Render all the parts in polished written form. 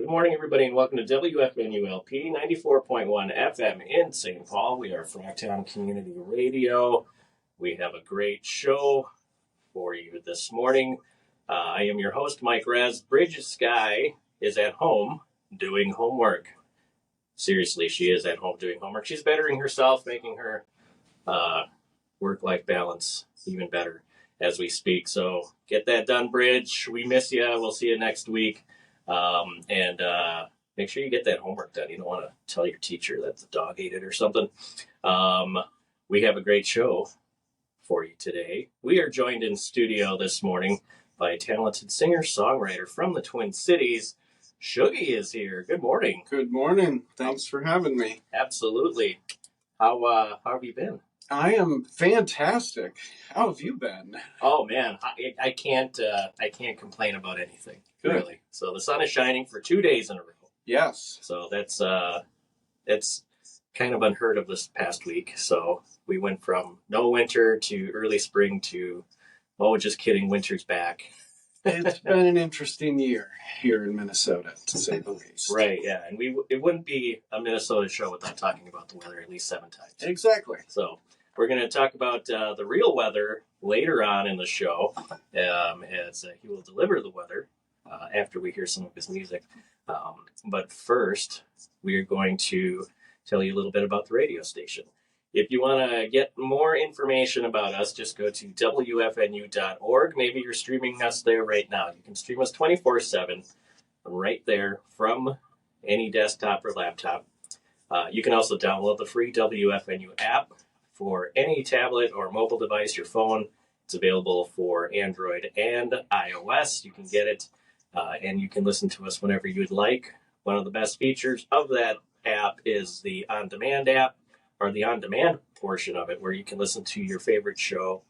Good morning, everybody, and welcome to WFNULP 94.1 FM in St. Paul. We are Frogtown Community Radio. We have a great show for you this morning. I am your host, Mike Rez. Bridget Sky is at home doing homework. Seriously, she is at home doing homework. She's bettering herself, making her work-life balance even better as we speak. So get that done, Bridge. We miss you. We'll see you next week. And make sure you get that homework done. You don't want to tell your teacher that the dog ate it or something. We have a great show for you today. We are joined in studio this morning by a talented singer-songwriter from the Twin Cities. shugE is here. Good morning. Good morning. Thanks for having me. Absolutely. How have you been? I am fantastic. How have you been? Oh man, I can't complain about anything. Good. Really. So the sun is shining for 2 days in a row. Yes. So that's kind of unheard of this past week. So we went from no winter to early spring to, oh, just kidding, winter's back. It's been an interesting year here in Minnesota, to say the least. Right, yeah. And it wouldn't be a Minnesota show without talking about the weather at least 7 times. Exactly. So we're going to talk about the real weather later on in the show as he will deliver the weather after we hear some of his music. But first, we are going to tell you a little bit about the radio station. If you want to get more information about us, just go to WFNU.org. Maybe you're streaming us there right now. You can stream us 24/7 right there from any desktop or laptop. You can also download the free WFNU app for any tablet or mobile device, your phone. It's available for Android and iOS. You can get it, and you can listen to us whenever you'd like. One of the best features of that app is the on-demand app, or the on-demand portion of it, where you can listen to your favorite show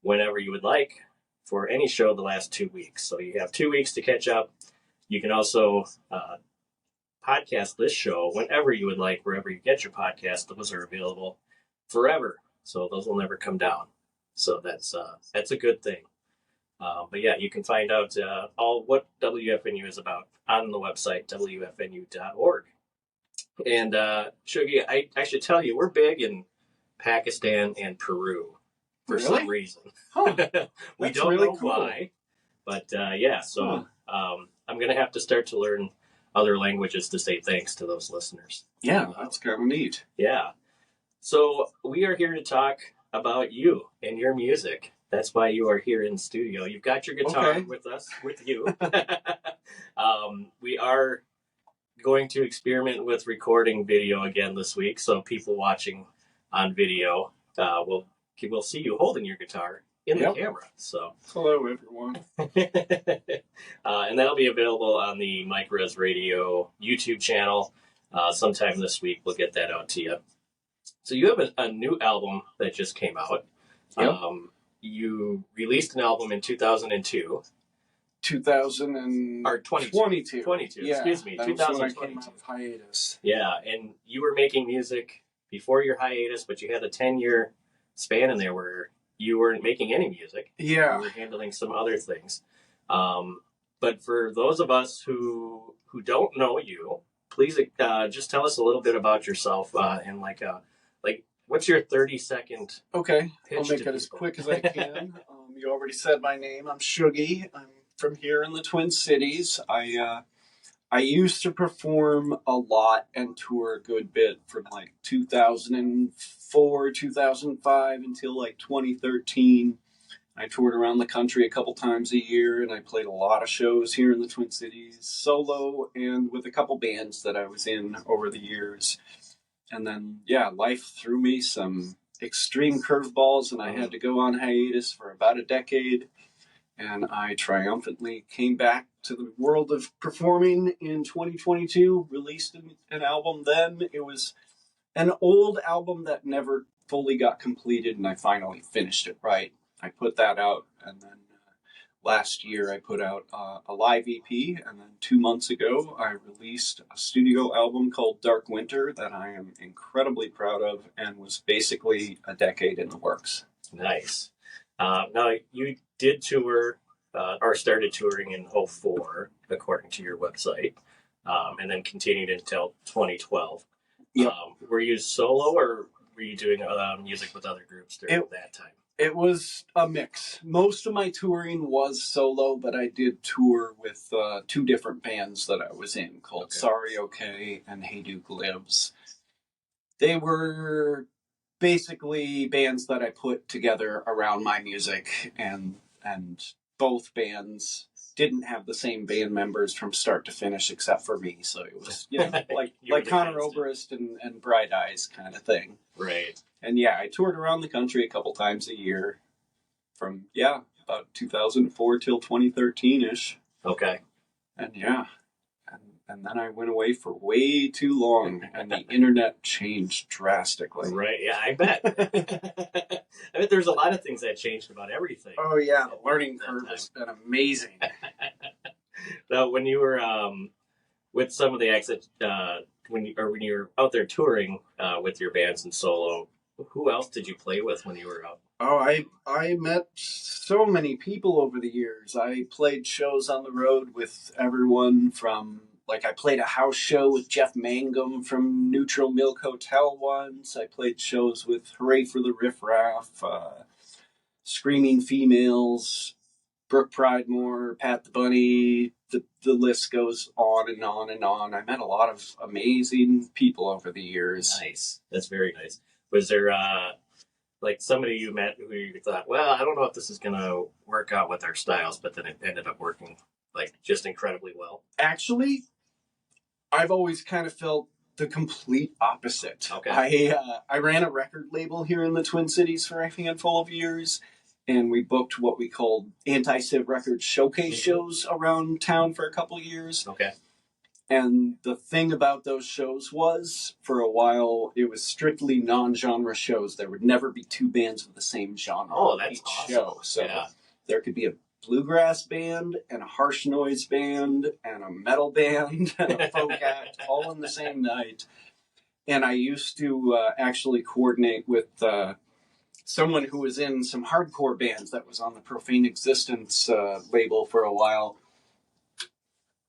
whenever you would like for any show the last 2 weeks. So you have 2 weeks to catch up. You can also podcast this show whenever you would like, wherever you get your podcast. Those are available forever, so those will never come down. So that's a good thing. But yeah, you can find out all what WFNU is about on the website, WFNU.org. And shugE, I should tell you, we're big in Pakistan and Peru for some reason. Huh. We don't really know cool. why, but yeah. So I'm going to have to start to learn other languages to say thanks to those listeners. Yeah, that's kind of neat. Yeah. So we are here to talk about you and your music. That's why you are here in studio. You've got your guitar with us, with you. We are going to experiment with recording video again this week, so people watching on video will see you holding your guitar in the camera. So hello, everyone. And that'll be available on the Mike Rez Radio YouTube channel. Sometime this week, we'll get that out to you. So you have a new album that just came out. Yep. You released an album in 2002. 2022. 22, yeah, excuse me, that was when I 2022. came out of hiatus. Yeah, and you were making music before your hiatus, but you had a 10-year span in there where you weren't making any music. Yeah. You were handling some other things. But for those of us who don't know you, please just tell us a little bit about yourself and like what's your 30-second Okay, pitch I'll make to it as people? quick as I can. You already said my name. I'm shugE. I'm from here in the Twin Cities. I used to perform a lot and tour a good bit from like 2004, 2005 until like 2013. I toured around the country a couple times a year, and I played a lot of shows here in the Twin Cities, solo and with a couple bands that I was in over the years. And then, yeah, life threw me some extreme curveballs, and I had to go on hiatus for about a decade. And I triumphantly came back to the world of performing in 2022, released an album then. It was an old album that never fully got completed, and I finally finished it right. I put that out, and then last year I put out a live EP, and then 2 months ago I released a studio album called Dark Winter that I am incredibly proud of and was basically a decade in the works. Nice. Now, you did tour or started touring in 2004, according to your website. and then continued until 2012. Yep. Were you solo, or were you doing music with other groups during that time? It was a mix. Most of my touring was solo, but I did tour with two different bands that I was in called Sorry Okay and Hey Duke Lives. They were basically bands that I put together around my music, and both bands didn't have the same band members from start to finish except for me. So it was, you know, like Conor Oberst and Bright Eyes kind of thing. Right. And yeah, I toured around the country a couple times a year from, about 2004 till 2013-ish. Okay. And yeah, and then I went away for way too long, and the internet changed drastically. Right, yeah, I bet. I bet there's a lot of things that changed about everything. Oh yeah, the learning curve has been amazing. Now, when you were with some of the acts that, when you were out there touring with your bands and solo, who else did you play with when you were out? Oh, I met so many people over the years. I played shows on the road with everyone from, like, I played a house show with Jeff Mangum from Neutral Milk Hotel once. I played shows with Hooray for the Riff Raff, Screaming Females, Brooke Pridemore, Pat the Bunny. The list goes on and on and on. I met a lot of amazing people over the years. Nice. That's very nice. Was there like somebody you met who you thought, well, I don't know if this is going to work out with our styles, but then it ended up working like just incredibly well? Actually, I've always kind of felt the complete opposite. Okay. I ran a record label here in the Twin Cities for a handful of years, and we booked what we called anti-civ record showcase shows around town for a couple of years. Okay. And the thing about those shows was, for a while, it was strictly non-genre shows. There would never be two bands of the same genre. Oh, that's awesome. Show. So there could be a bluegrass band and a harsh noise band and a metal band and a folk act all in the same night. And I used to actually coordinate with someone who was in some hardcore bands that was on the Profane Existence label for a while.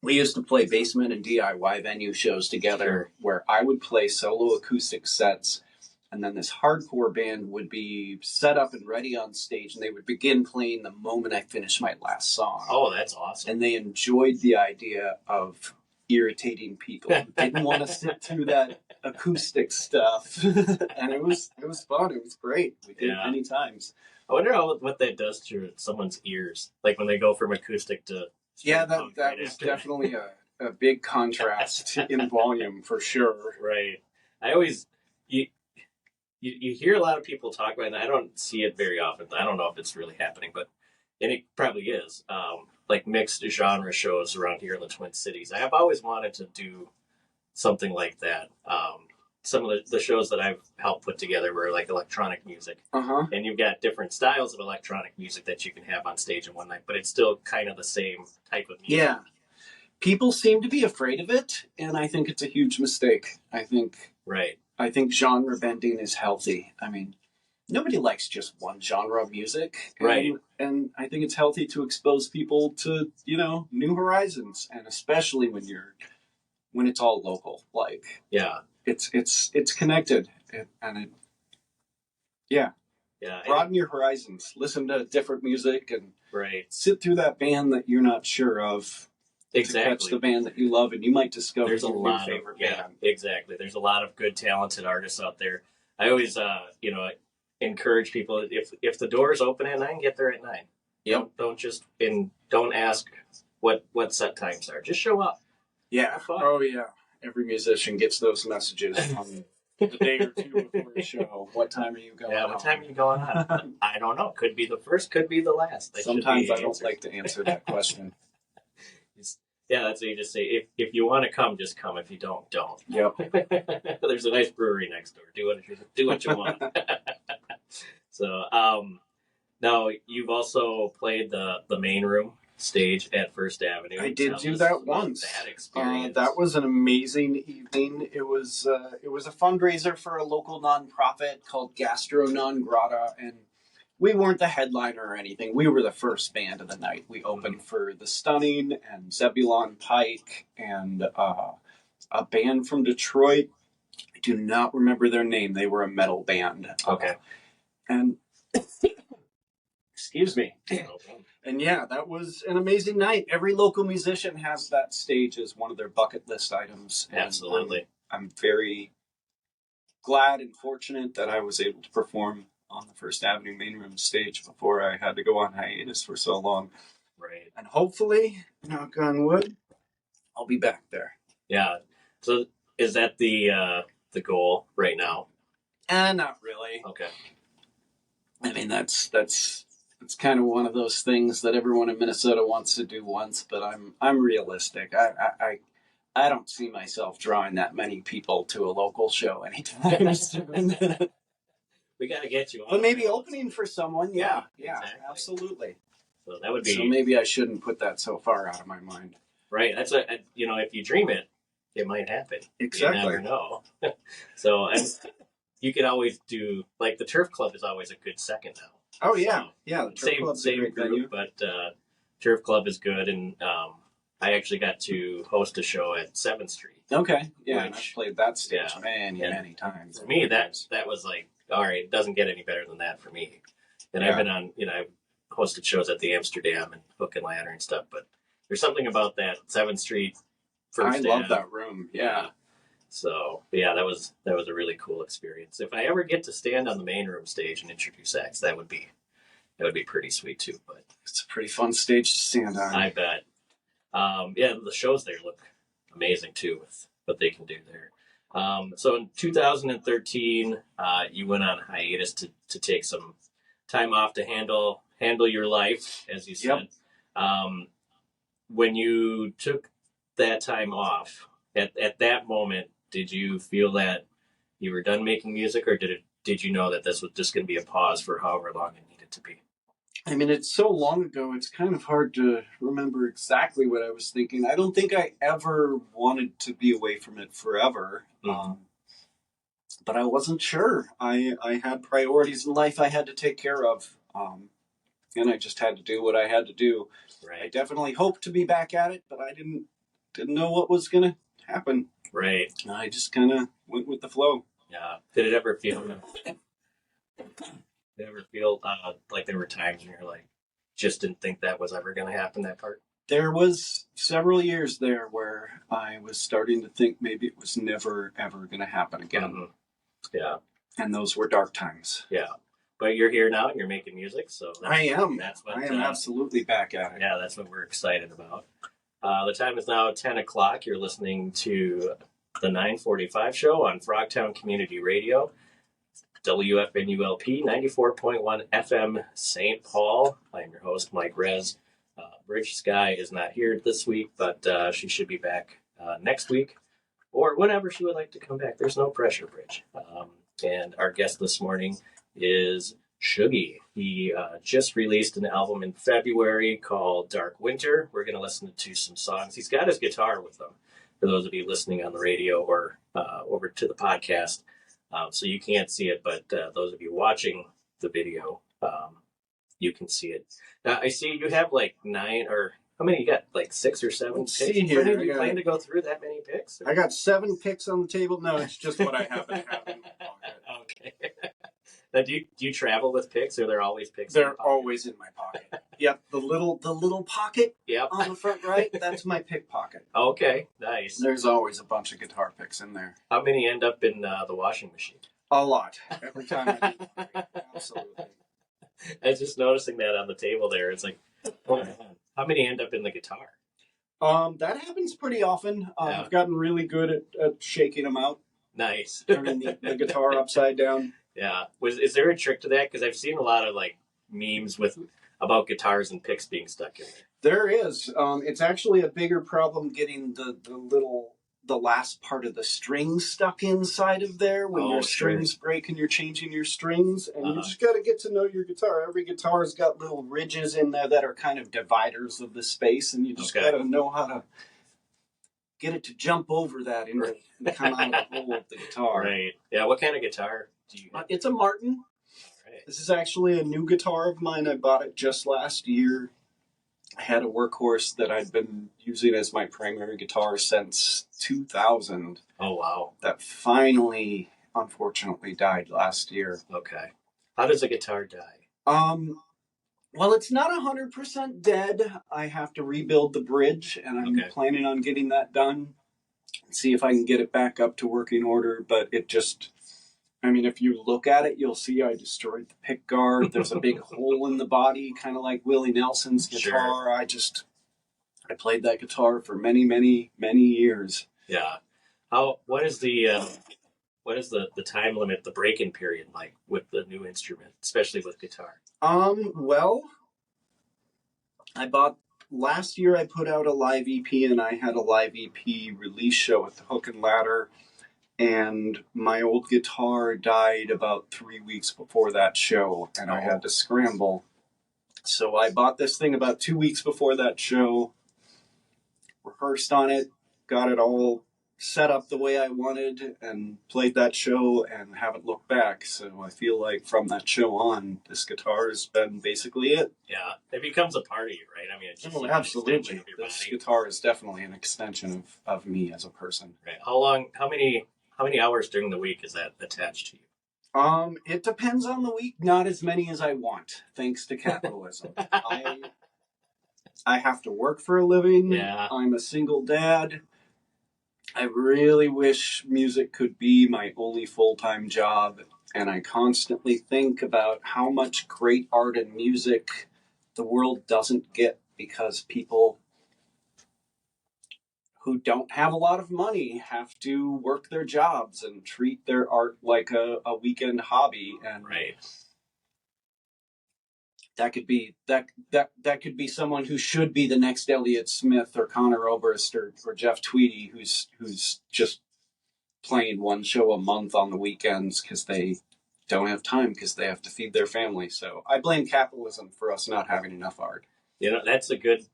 We used to play basement and DIY venue shows together where I would play solo acoustic sets, and then this hardcore band would be set up and ready on stage, and they would begin playing the moment I finished my last song. Oh, that's awesome. And they enjoyed the idea of irritating people who didn't want to sit through that acoustic stuff. And it was fun. It was great. We did it many times. I wonder what that does to someone's ears, like when they go from acoustic to... Yeah, that was definitely a big contrast in volume for sure. Right. I always you hear a lot of people talk about it, and I don't see it very often. I don't know if it's really happening, and it probably is. Like mixed genre shows around here in the Twin Cities. I have always wanted to do something like that. Some of the shows that I've helped put together were like electronic music. And you've got different styles of electronic music that you can have on stage in one night, but it's still kind of the same type of music. Yeah. People seem to be afraid of it, and I think it's a huge mistake. I think genre bending is healthy. I mean, nobody likes just one genre of music. And I think it's healthy to expose people to, new horizons, and especially when it's all local. Like, it's connected, broaden your horizons. Listen to different music and sit through that band that you're not sure of. Exactly. To catch the band that you love, and you might discover there's your new favorite band. Exactly. There's a lot of good, talented artists out there. I always, encourage people, if the door's open at 9, get there at 9. Don't ask what set times are. Just show up. Yeah. Have fun. Oh yeah. Every musician gets those messages on the day or two before the show. What time are you going on? What time are you going on? I don't know. Could be the first, could be the last. Sometimes I don't like to answer that question. Yeah, that's what you just say. If you want to come, just come. If you don't, don't. Yep. There's a nice brewery next door. Do what you want. So, now you've also played the main room stage at First Avenue. I did do that once. That experience. That was an amazing evening. It was a fundraiser for a local nonprofit called Gastro Non Grata, and we weren't the headliner or anything. We were the first band of the night. We opened for The Stunning and Zebulon Pike and a band from Detroit. I do not remember their name. They were a metal band. Okay. And excuse me. And yeah, that was an amazing night. Every local musician has that stage as one of their bucket list items. Absolutely. I'm very glad and fortunate that I was able to perform on the First Avenue main room stage before I had to go on hiatus for so long. Right. And hopefully, knock on wood, I'll be back there. Yeah. So is that the goal right now? Not really. Okay. I mean, that's kind of one of those things that everyone in Minnesota wants to do once, but I'm realistic. I don't see myself drawing that many people to a local show anytime soon. We got to get you on. But maybe opening for someone, yeah, exactly. Absolutely. So that would be. So maybe I shouldn't put that so far out of my mind. Right. That's if you dream it, it might happen. Exactly. You never know. So you could always do, like, the Turf Club is always a good second now. Oh yeah, so, yeah. The Turf Club's a great venue. But Turf Club is good, and I actually got to host a show at 7th Street. Okay, yeah, I've played that stage many times. For me, that was like, all right, it doesn't get any better than that for me. And I've been on, I've hosted shows at the Amsterdam and Hook and Ladder and stuff, but there's something about that 7th Street first. I love that room. Yeah. So yeah, that was a really cool experience. If I ever get to stand on the main room stage and introduce acts, that would be pretty sweet too. But it's a pretty fun stage to stand on. I bet. The shows there look amazing too with what they can do there. So in 2013, you went on hiatus to take some time off to handle your life, as you said. Yep. When you took that time off, at that moment, did you feel that you were done making music, or did you know that this was just going to be a pause for however long it needed to be? I mean, it's so long ago, it's kind of hard to remember exactly what I was thinking. I don't think I ever wanted to be away from it forever. Mm-hmm. But I wasn't sure. I had priorities in life I had to take care of. And I just had to do what I had to do. Right. I definitely hoped to be back at it, but I didn't know what was going to happen. Right. I just kind of went with the flow. Yeah. Did it ever feel like there were times when you're like, just didn't think that was ever going to happen, that part? There was several years there where I was starting to think maybe it was never, ever going to happen again. Mm-hmm. Yeah. And those were dark times. Yeah. But you're here now and you're making music, so I am. I am absolutely back at it. Yeah, that's what we're excited about. The time is now 10 o'clock. You're listening to the 945 show on Frogtown Community Radio, WFNULP 94.1 FM St. Paul. I'm your host, Mike Rez. Bridge Sky is not here this week, but she should be back next week or whenever she would like to come back. There's no pressure, Bridge. And our guest this morning is shugE. He just released an album in February called Dark Winter. We're going to listen to some songs. He's got his guitar with him, for those of you listening on the radio or over to the podcast. So you can't see it, but those of you watching the video, you can see it. Now, I see you have like 9 or how many? You got like 6 or 7 picks? See here. Do you plan to go through that many picks? I got 7 picks on the table. No, it's just what I happen to have in my pocket. Okay. Now, do you travel with picks, or they're always picks? They're always in my pocket. Yep, the little pocket. Yep. On the front right. That's my pick pocket. Okay, nice. There's always a bunch of guitar picks in there. How many end up in the washing machine? A lot. Every time I do. Absolutely. I was just noticing that on the table there. It's like, how many end up in the guitar? That happens pretty often. I've gotten really good at shaking them out. Nice. Turning the guitar upside down. Yeah. Is there a trick to that? Because I've seen a lot of like memes about guitars and picks being stuck in there. There is. It's actually a bigger problem getting the last part of the string stuck inside of there when your strings break and you're changing your strings. And you just got to get to know your guitar. Every guitar's got little ridges in there that are kind of dividers of the space, and you just got to know how to get it to jump over that and come out of the hole of the guitar. Right. Yeah. What kind of guitar do you have? It's a Martin. This is actually a new guitar of mine. I bought it just last year. I had a workhorse that I'd been using as my primary guitar since 2000. Oh, wow. That finally, unfortunately, died last year. Okay. How does a guitar die? Well, it's not 100% dead. I have to rebuild the bridge, and I'm planning on getting that done. See if I can get it back up to working order, but it just... I mean, if you look at it, you'll see I destroyed the pick guard. There's a big hole in the body, kind of like Willie Nelson's guitar. Sure. I played that guitar for many, many, many years. Yeah. What is the time limit, the break-in period like with the new instrument, especially with guitar? Well, last year I put out a live EP, and I had a live EP release show at the Hook and Ladder. And my old guitar died about 3 weeks before that show, and I had to scramble. So I bought this thing about 2 weeks before that show, rehearsed on it, got it all set up the way I wanted, and played that show and haven't looked back. So I feel like from that show on, this guitar has been basically it. Yeah, it becomes a part of you, right? I mean, it's just absolutely. This guitar is definitely an extension of me as a person. Right. How many hours during the week is that attached to you? It depends on the week. Not as many as I want, thanks to capitalism. I have to work for a living. Yeah. I'm a single dad. I really wish music could be my only full-time job, and I constantly think about how much great art and music the world doesn't get because people who don't have a lot of money have to work their jobs and treat their art like a weekend hobby. And that could be that could be someone who should be the next Elliott Smith or Conor Oberst or Jeff Tweedy, who's just playing one show a month on the weekends because they don't have time because they have to feed their family. So I blame capitalism for us not having enough art. You know, that's a good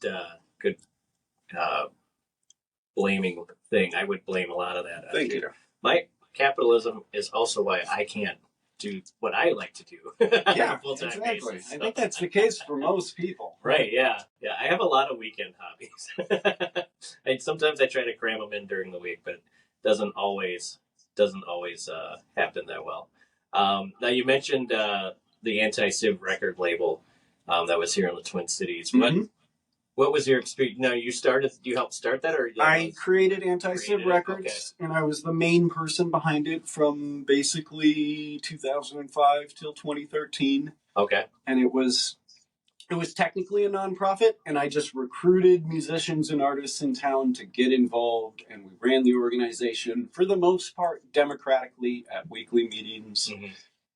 blaming thing. I would blame a lot of that. Thank you. My capitalism is also why I can't do what I like to do. Yeah, on a full-time exactly. basis, I think that's the case for most people. Right? Yeah. I have a lot of weekend hobbies. Sometimes I try to cram them in during the week, but it doesn't always happen that well. Now you mentioned the Anti-Civ record label that was here in the Twin Cities. Mm-hmm. What was your experience? No, you helped start that, or I created Anti-Civ Records, and I was the main person behind it from basically 2005 till 2013. Okay. And it was technically a nonprofit, and I just recruited musicians and artists in town to get involved, and we ran the organization for the most part democratically at weekly meetings. Mm-hmm.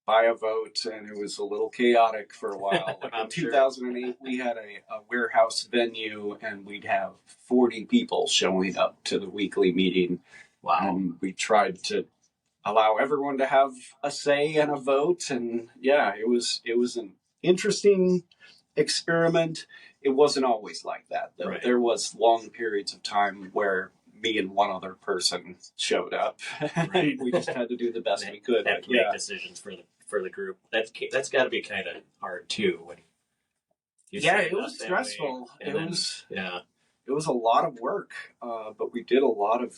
By a vote, and it was a little chaotic for a while. Like in 2008, we had a warehouse venue, and we'd have 40 people showing up to the weekly meeting. Wow. And we tried to allow everyone to have a say and a vote, and yeah, it was an interesting experiment. It wasn't always like that, though. Right. There was long periods of time where me and one other person showed up. Right. We just had to do the best we could. Have to make decisions for the group. That's got to be kind of hard too. When it was stressful. It was a lot of work, but we did a lot of.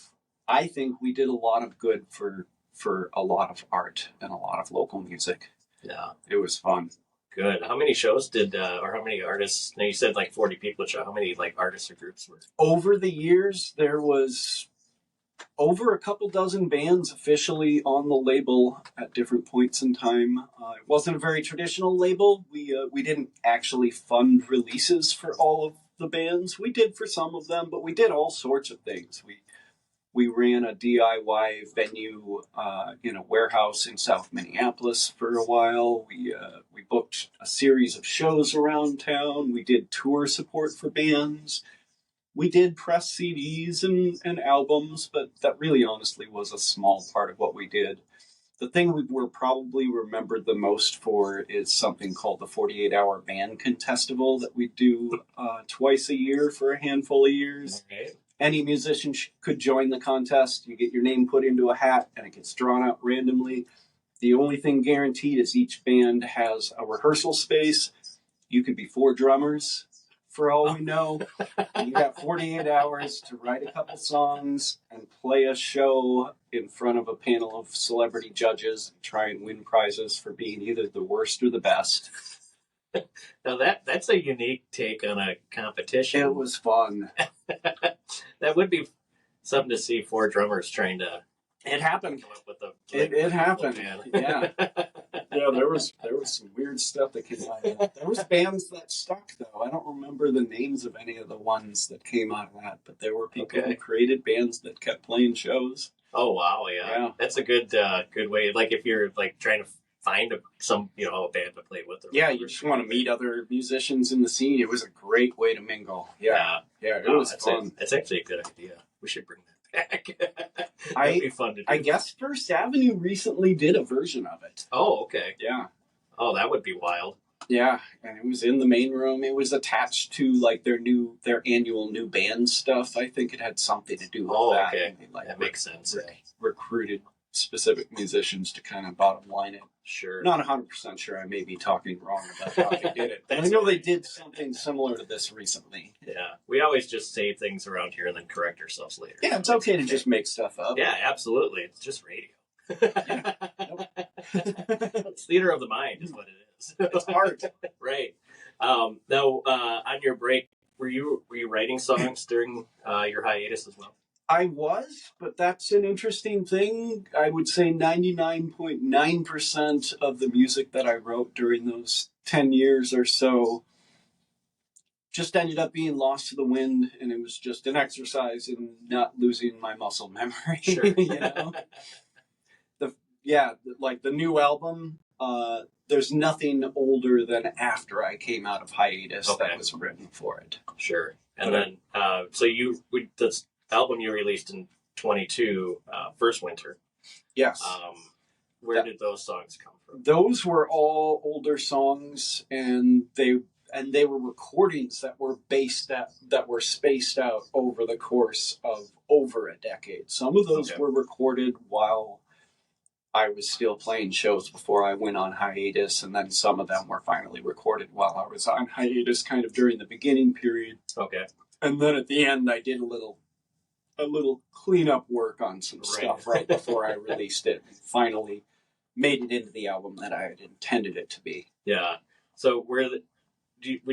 I think we did a lot of good for a lot of art and a lot of local music. Yeah, it was fun. Good. How many shows or how many artists? Now you said like 40 people at show. How many like artists or groups were? Over the years, there was over a couple dozen bands officially on the label at different points in time. It wasn't a very traditional label. We didn't actually fund releases for all of the bands. We did for some of them, but we did all sorts of things. We ran a DIY venue in a warehouse in South Minneapolis for a while. We booked a series of shows around town. We did tour support for bands. We did press CDs and albums, but that really honestly was a small part of what we did. The thing we were probably remembered the most for is something called the 48-hour band contestival that we do twice a year for a handful of years. Okay. Any musician could join the contest. You get your name put into a hat, and it gets drawn out randomly. The only thing guaranteed is each band has a rehearsal space. You could be 4 drummers for all we know. You got 48 hours to write a couple songs and play a show in front of a panel of celebrity judges and try and win prizes for being either the worst or the best. Now that's a unique take on a competition. It was fun. That would be something to see 4 drummers trying to. It happened. Come up with It happened. Band. Yeah. Yeah, there was some weird stuff that came out of that. There was bands that stuck though. I don't remember the names of any of the ones that came out of that, but there were people who created bands that kept playing shows. Oh wow, yeah. That's a good way. Like if you're like trying to find a band to play with. Yeah, you just want to meet other musicians in the scene. It was a great way to mingle. Yeah, it was fun. It's actually a good idea. We should bring that back. It'd be fun to do. I guess First Avenue recently did a version of it. Oh, okay. Yeah. Oh, that would be wild. Yeah, and it was in the main room. It was attached to like their annual new band stuff. I think it had something to do with that. Okay. And they, that makes sense. Recruited specific musicians to kind of bottom line it. Sure. Not 100% sure. I may be talking wrong about how they did it. But I know they did something similar to this recently. Yeah. We always just say things around here and then correct ourselves later. Yeah, it's okay to just make stuff up. Yeah, absolutely. It's just radio. It's theater of the mind is what it is. It's art. Right. Now, on your break, were you writing songs during your hiatus as well? I was, but that's an interesting thing. I would say 99.9% of the music that I wrote during those 10 years or so just ended up being lost to the wind, and it was just an exercise in not losing my muscle memory. Sure. You know? Like the new album, there's nothing older than after I came out of hiatus that was written for it. Sure. And then, so this album you released in 22, First Winter. Yes. Where did those songs come from? Those were all older songs, and they were recordings that were spaced out over the course of over a decade. Some of those were recorded while I was still playing shows before I went on hiatus, and then some of them were finally recorded while I was on hiatus, kind of during the beginning period. Okay. And then at the end, I did a little cleanup work on some stuff right before I released it, and finally made it into the album that I had intended it to be. Yeah. So when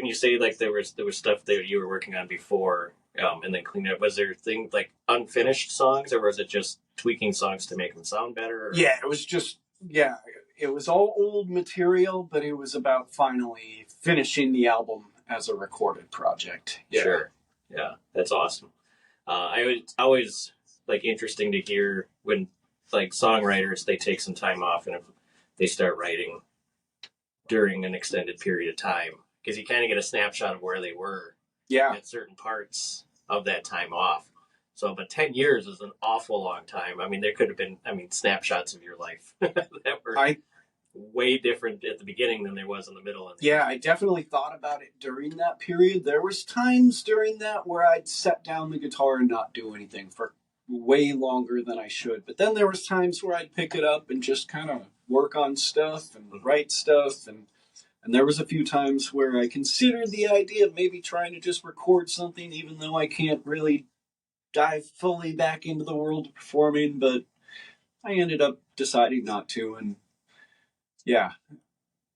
you say like there was stuff that you were working on before, and then cleaned up, was there things like unfinished songs, or was it just tweaking songs to make them sound better? Or? Yeah, it was it was all old material, but it was about finally finishing the album as a recorded project. Yeah. Sure. Yeah, that's awesome. It's always like interesting to hear when like songwriters, they take some time off and if they start writing during an extended period of time, because you kind of get a snapshot of where they were at certain parts of that time off. So, but 10 years is an awful long time. I mean, there could have been, snapshots of your life that were way different at the beginning than there was in the middle. I definitely thought about it during that period. There was times during that where I'd set down the guitar and not do anything for way longer than I should. But then there was times where I'd pick it up and just kind of work on stuff and write stuff. And there was a few times where I considered the idea of maybe trying to just record something, even though I can't really dive fully back into the world of performing. But I ended up deciding not to, and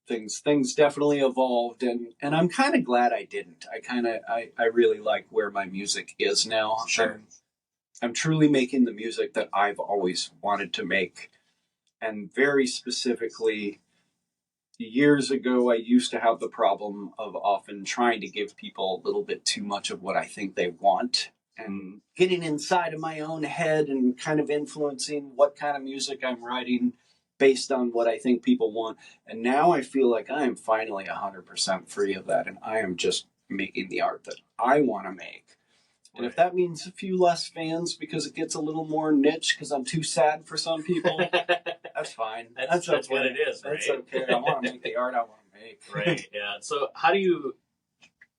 things definitely evolved, and I'm kind of glad I didn't. I really like where my music is now. Sure. I'm truly making the music that I've always wanted to make, and very specifically, years ago I used to have the problem of often trying to give people a little bit too much of what I think they want, and getting inside of my own head and kind of influencing what kind of music I'm writing based on what I think people want. And now I feel like I am finally 100% free of that, and I am just making the art that I want to make. And if that means a few less fans because it gets a little more niche because I'm too sad for some people, that's fine. That's okay. what it is, right? That's okay. I want to make the art I want to make. Right, yeah. So how do you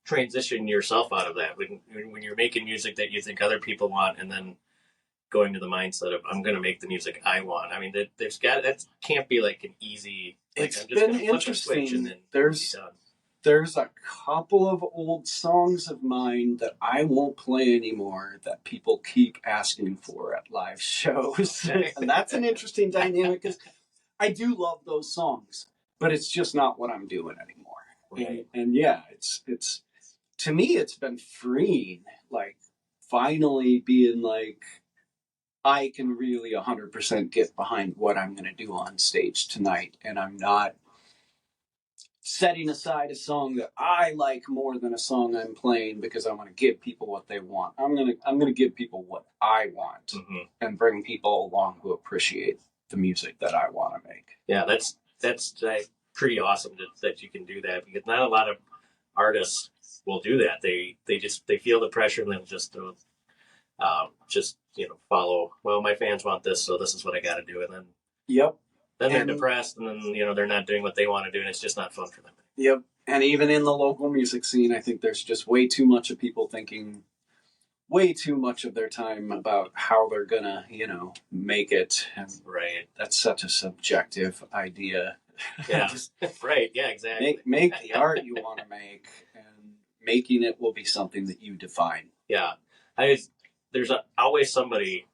transition yourself out of that when you're making music that you think other people want, and then going to the mindset of I'm going to make the music I want. I mean, that can't be like an easy. Like, It's I'm just been gonna flip a switch and interesting. then There's be done. there's a couple of old songs of mine that I won't play anymore that people keep asking for at live shows. Okay. And that's an interesting dynamic because I do love those songs, but it's just not what I'm doing anymore. Right. And yeah, it's to me it's been freeing, like finally being like I can really 100% get behind what I'm going to do on stage tonight, and I'm not setting aside a song that I like more than a song I'm playing because I want to give people what they want. I'm gonna give people what I want Mm-hmm. and bring people along who appreciate the music that I want to make. Yeah, that's pretty awesome that you can do that, because not a lot of artists will do that. They feel the pressure and they'll just follow. Well, my fans want this, so this is what I got to do, and then Yep. then they're depressed, and then they're not doing what they want to do, and it's just not fun for them. Yep. And even in the local music scene, I think there's just way too much of people thinking way too much of their time about how they're gonna, make it. And Right. that's such a subjective idea. Yeah. Right. Yeah, exactly. Make the art you want to make, and making it will be something that you define. Yeah. There's always somebody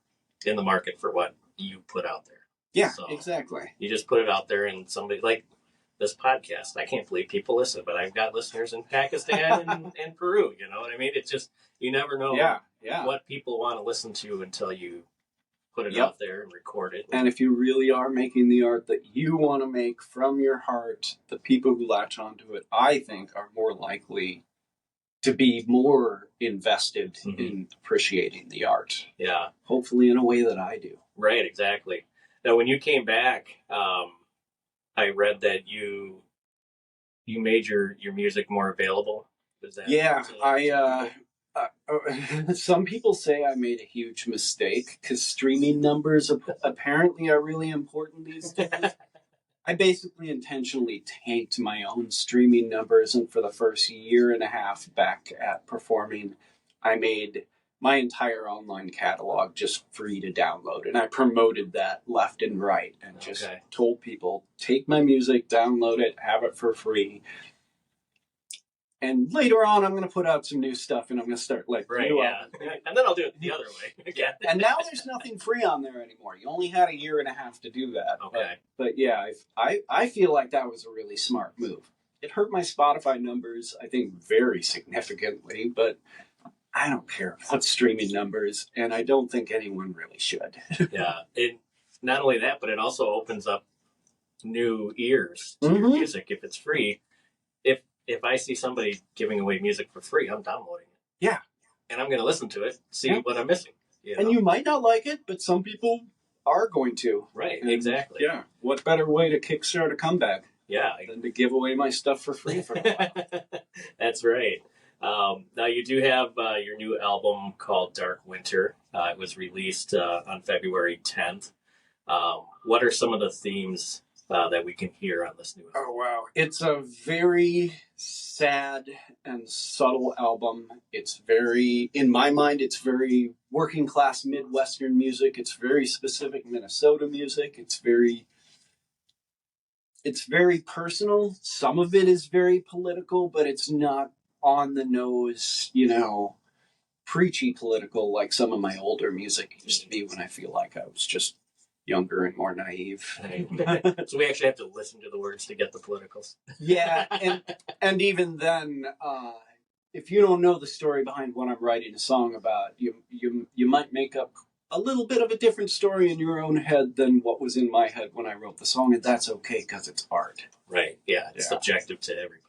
in the market for what you put out there. Yeah, so exactly. You just put it out there, and somebody like this podcast, I can't believe people listen, but I've got listeners in Pakistan and Peru. You know what I mean? It's just, you never know what people want to listen to until you put it out there and record it. And if you really are making the art that you want to make from your heart, the people who latch onto it, I think, are more likely to be more invested in appreciating the art. Yeah. Hopefully in a way that I do. Right, exactly. Now, when you came back, I read that you made your music more available. Is that some people say I made a huge mistake because streaming numbers apparently are really important these days. I basically intentionally tanked my own streaming numbers, and for the first year and a half back at performing, I made my entire online catalog just free to download, and I promoted that left and right, and just told people, take my music, download it, have it for free. And later on, I'm going to put out some new stuff, and I'm going to start and then I'll do it the other way again. And now there's nothing free on there anymore. You only had a year and a half to do that. Okay. But yeah, I feel like that was a really smart move. It hurt my Spotify numbers, I think, very significantly, but I don't care about streaming numbers, and I don't think anyone really should. Yeah. Not only that, but it also opens up new ears to your music if it's free. If I see somebody giving away music for free, I'm downloading it. Yeah. And I'm going to listen to it, see what I'm missing. And you might not like it, but some people are going to. Right, exactly. Yeah. What better way to kickstart a comeback than to give away my stuff for free for a while? That's right. Now, you do have your new album called Dark Winter. It was released on February 10th. What are some of the themes that we can hear on this new album? Oh, wow. It's a very sad and subtle album. It's very, in my mind, it's very working class Midwestern music. It's very specific Minnesota music. It's very personal. Some of it is very political, but it's not on the nose, preachy political like some of my older music used to be when I feel like I was just younger and more naive. So we actually have to listen to the words to get the politicals. Yeah, and even then, if you don't know the story behind what I'm writing a song about, you might make up a little bit of a different story in your own head than what was in my head when I wrote the song, and that's okay because it's art. Right. Yeah, it's subjective to everybody.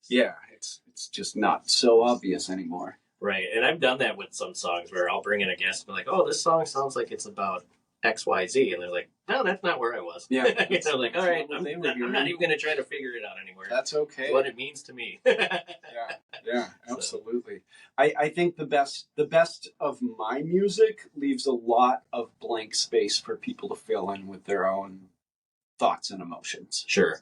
Yeah, it's just not so obvious anymore. Right, and I've done that with some songs where I'll bring in a guest and be like, "Oh, this song sounds like it's about XYZ," and they're like, "No, that's not where I was." Yeah. So I'm like, all right, I'm not even going to try to figure it out anymore. That's okay. It's what it means to me. Yeah, absolutely. I think the best of my music leaves a lot of blank space for people to fill in with their own thoughts and emotions. Sure.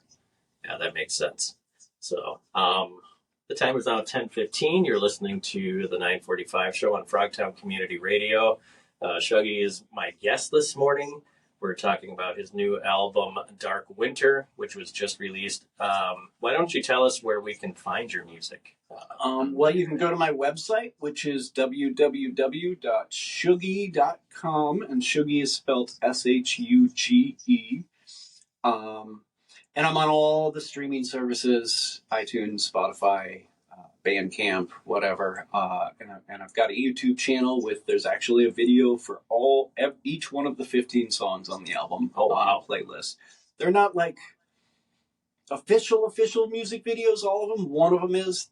Yeah, that makes sense. So, the time is now 10:15. You're listening to the 9:45 show on Frogtown Community Radio. shugE is my guest this morning. We're talking about his new album, Dark Winter, which was just released. Why don't you tell us where we can find your music? Well, you can go to my website, which is www.shugE.com, and shugE is spelled SHUGE. And I'm on all the streaming services, iTunes, Spotify, Bandcamp, whatever. And I've got a YouTube channel there's actually a video for each one of the 15 songs on the album. Oh, wow. On a playlist. They're not like official music videos, all of them. One of them is.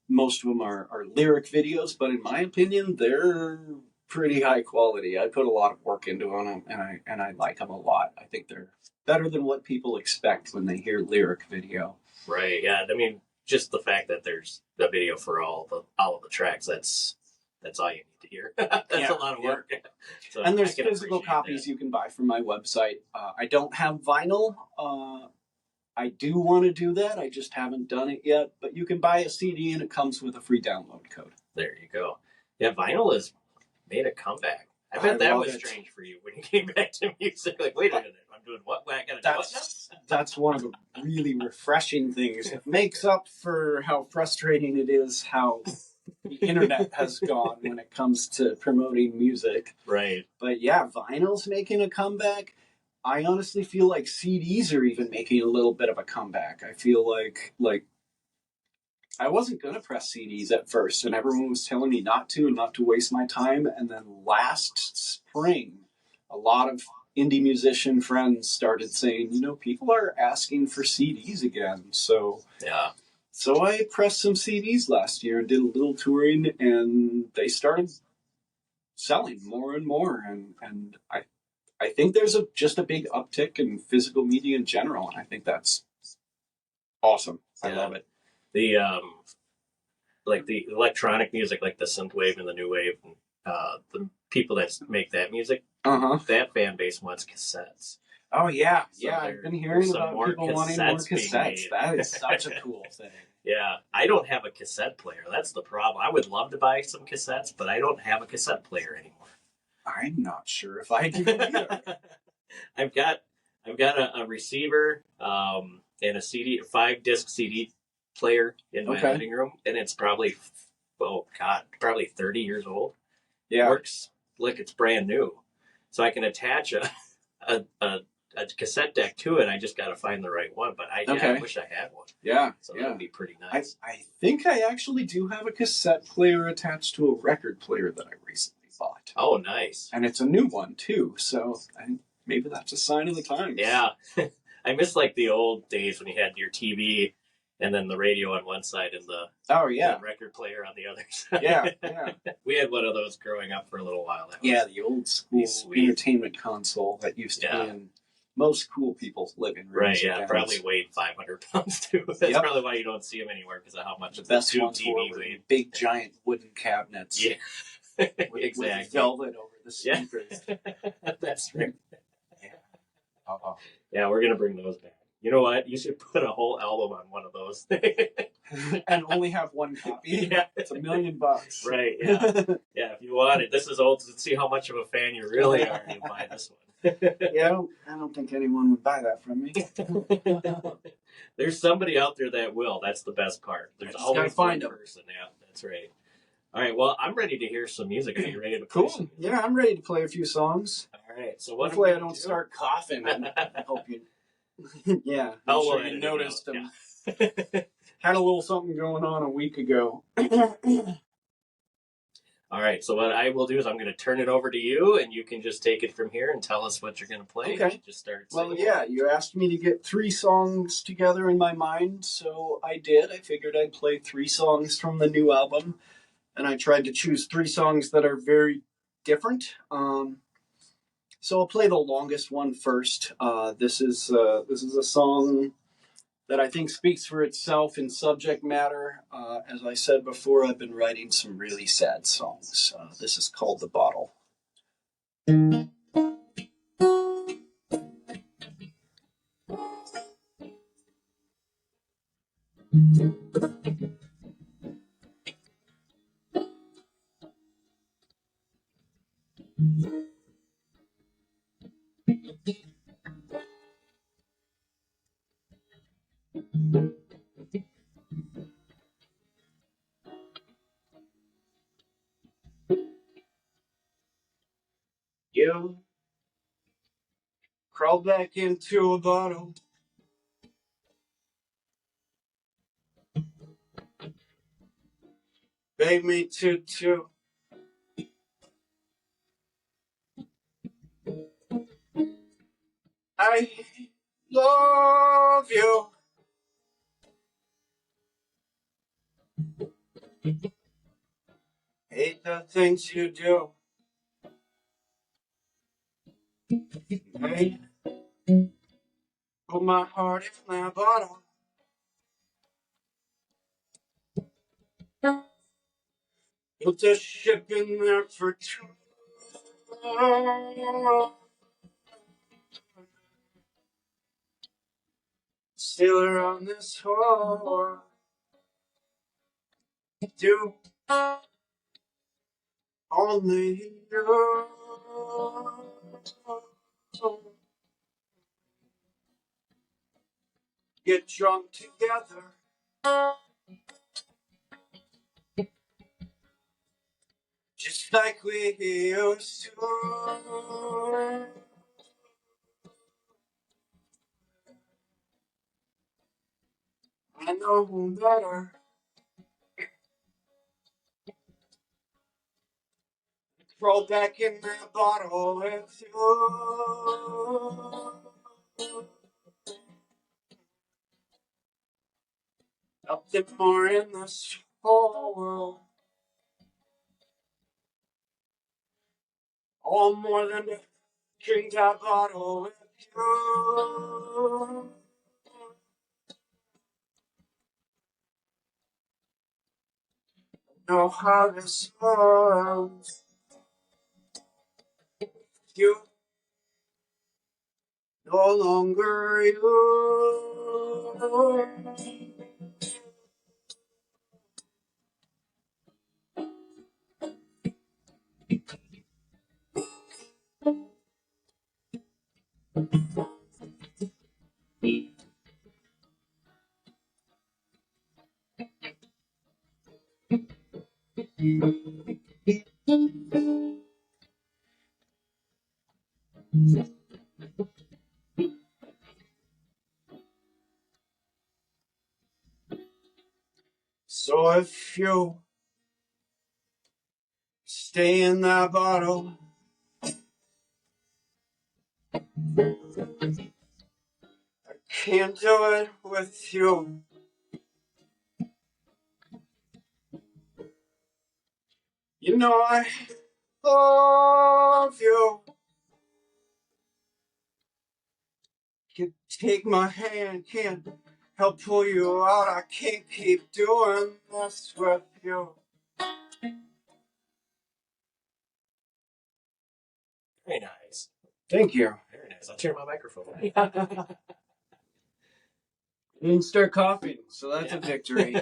Most of them are lyric videos, but in my opinion, they're pretty high quality. I put a lot of work into them, and I like them a lot. I think they're better than what people expect when they hear lyric video. Right. Yeah. I mean, just the fact that there's a video for all of the tracks, that's all you need to hear. That's a lot of work. So and there's physical copies you can buy from my website. I don't have vinyl. I do want to do that. I just haven't done it yet. But you can buy a CD and it comes with a free download code. There you go. Yeah, vinyl has made a comeback. I bet that was strange for you when you came back to music. Like, wait a minute, I'm doing what? I gotta do what now? That's one of the really refreshing things. It makes up for how frustrating it is how the internet has gone when it comes to promoting music. Right. But yeah, vinyl's making a comeback. I honestly feel like CDs are even making a little bit of a comeback. I feel like I wasn't going to press CDs at first, and everyone was telling me not to and not to waste my time. And then last spring, a lot of indie musician friends started saying, people are asking for CDs again. So yeah. So I pressed some CDs last year and did a little touring, and they started selling more and more. And I think there's just a big uptick in physical media in general, and I think that's awesome. I love it. The like the electronic music, like the synthwave and the new wave, the people that make that music, that fan base wants cassettes. Oh yeah, so I've been hearing about people wanting more cassettes. That is such a cool thing. Yeah, I don't have a cassette player. That's the problem. I would love to buy some cassettes, but I don't have a cassette player anymore. I'm not sure if I do either. I've got a receiver and a 5-disc CD player in my living room, and it's probably 30 years old. Yeah, it works like it's brand new, so I can attach a cassette deck to it. I just got to find the right one, but I wish I had one. Yeah, so that would be pretty nice. I think I actually do have a cassette player attached to a record player that I recently bought. Oh, nice! And it's a new one too, so maybe that's a sign of the times. Yeah, I miss like the old days when you had your TV and then the radio on one side and the record player on the other side. Yeah. We had one of those growing up for a little while. The old school entertainment console that used to be in most cool people's living rooms. Right, yeah, probably weighed 500 pounds too. That's probably why you don't see them anymore, because of how much the best tube ones TV weighed. Big giant wooden cabinets. Yeah, with velvet over the speakers. Yeah. That's right. Yeah. Yeah, we're gonna bring those back. You know what? You should put a whole album on one of those. And only have one copy. Yeah. It's $1 million. Right, yeah. Yeah, if you want it. This is old to see how much of a fan you really are. You buy this one. Yeah, I don't think anyone would buy that from me. There's somebody out there that will. That's the best part. There's always one person. Yeah, that's right. All right, well, I'm ready to hear some music. Are you ready to play some music? Yeah, I'm ready to play a few songs. All right, so hopefully I don't start coughing. I hope you... Yeah, I'm sure you noticed them. Yeah. Had a little something going on a week ago. All right, so what I will do is I'm going to turn it over to you, and you can just take it from here and tell us what you're going to play. Okay. Just start singing. Well, yeah, you asked me to get 3 songs together in my mind, so I did. I figured I'd play 3 songs from the new album, and I tried to choose 3 songs that are very different. So I'll play the longest one first. This is a song that I think speaks for itself in subject matter. As I said before, I've been writing some really sad songs. This is called The Bottle. You crawled back into a bottle. Begged me to. I love you. Hate the things you do. Hey, put my heart in that bottle. Put the ship in there for two. Sailor on this whole world. Do only you. Get drunk together. Just like we used to. I know better. Roll back in that bottle with you. Nothing more in this whole world. All more than to drink that bottle with you. Know how this feels. You no longer you. So if you stay in that bottle, can't do it with you. You know I love you. You take my hand, can't help pull you out. I can't keep doing this with you. Very nice. Thank you. Very nice. I'll turn my microphone on. Didn't start coughing, so that's Yeah. a victory.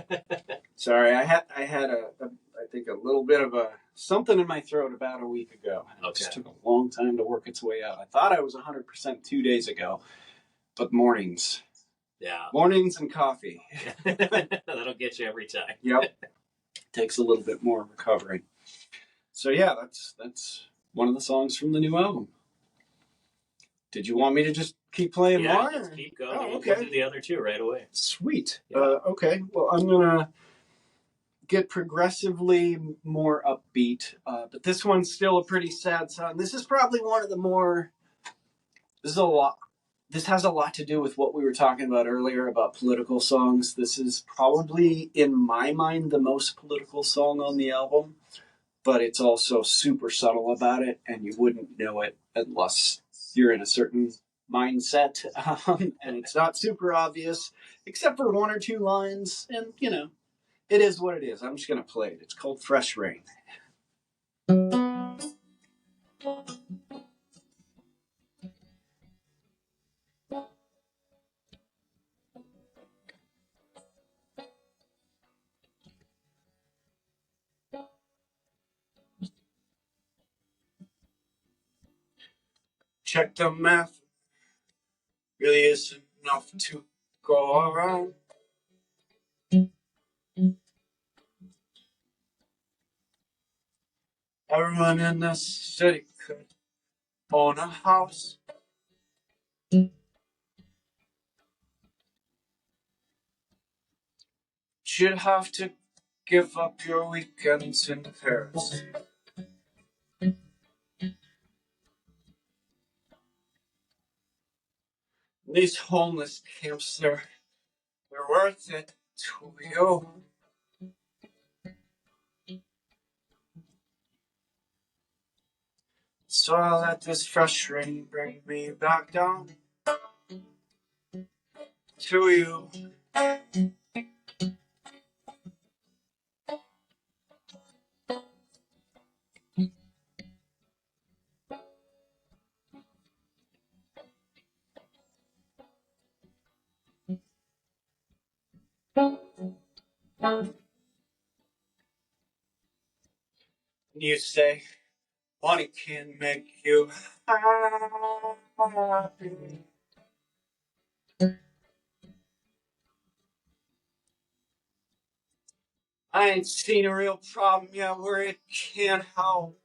Sorry, I had I think a little bit of a something in my throat about a week ago. It just took a long time to work its way out. I thought I was 100% 2 days ago, but mornings. Yeah. Mornings and coffee. That'll get you every time. Yep. Takes a little bit more recovering. So yeah, that's one of the songs from the new album. Did you want me to just keep playing more? Just keep going. Oh, We'll do the other two right away. Sweet. Yeah. Okay. Well, I'm gonna get progressively more upbeat, but this one's still a pretty sad song. This is probably one of the more. This is a lot. This has a lot to do with what we were talking about earlier about political songs. This is probably, in my mind, the most political song on the album, but it's also super subtle about it, and you wouldn't know it unless you're in a certain mindset. And it's not super obvious, except for one or two lines, and you know, it is what it is. I'm just going to play it. It's called Fresh Rain. check the math. Really isn't enough to go around. Everyone in the city could own a house. You'd have to give up your weekends in Paris. These homeless camps, they're worth it to you. So I let this fresh rain bring me back down to you. You say money can make you happy. I ain't seen a real problem yet where it can't help.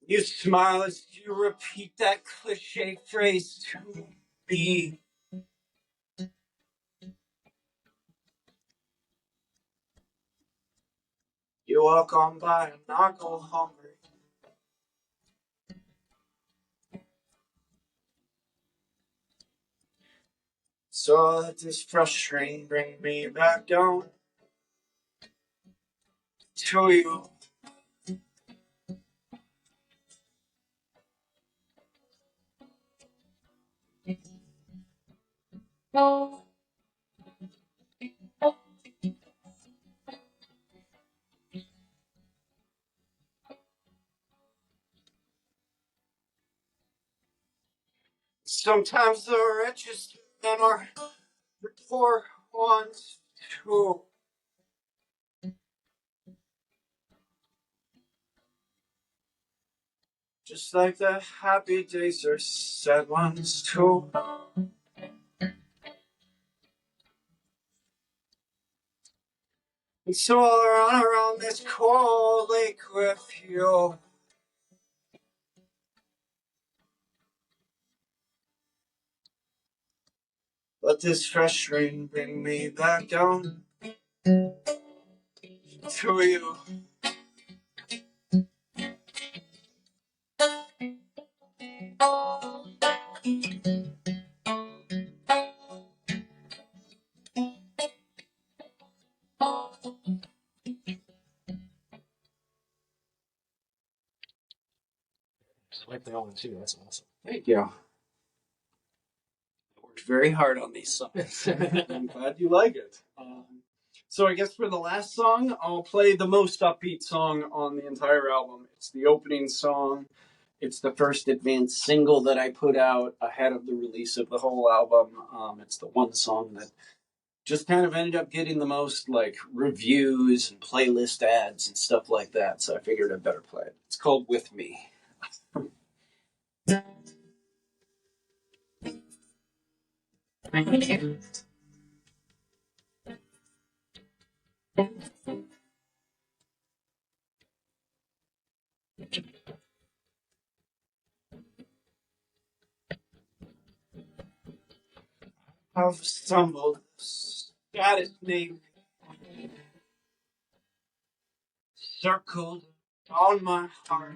You smile as you repeat that cliche phrase to me. You walk on by and I go hungry. So let this fresh rain bring me back down to you. Sometimes the richest men are the poor ones too. Just like the happy days are sad ones too. And so I'll run around this cold lake with you. Let this fresh rain bring me back down to you. I like that one too. That's awesome. Thank you. I worked very hard on these songs. I'm glad you like it. So I guess for the last song, I'll play the most upbeat song on the entire album. It's the opening song. It's the first advanced single that I put out ahead of the release of the whole album. It's the one song that just kind of ended up getting the most like reviews and playlist ads and stuff like that. So I figured I'd better play it. It's called With Me. I've stumbled, status name circled on my heart.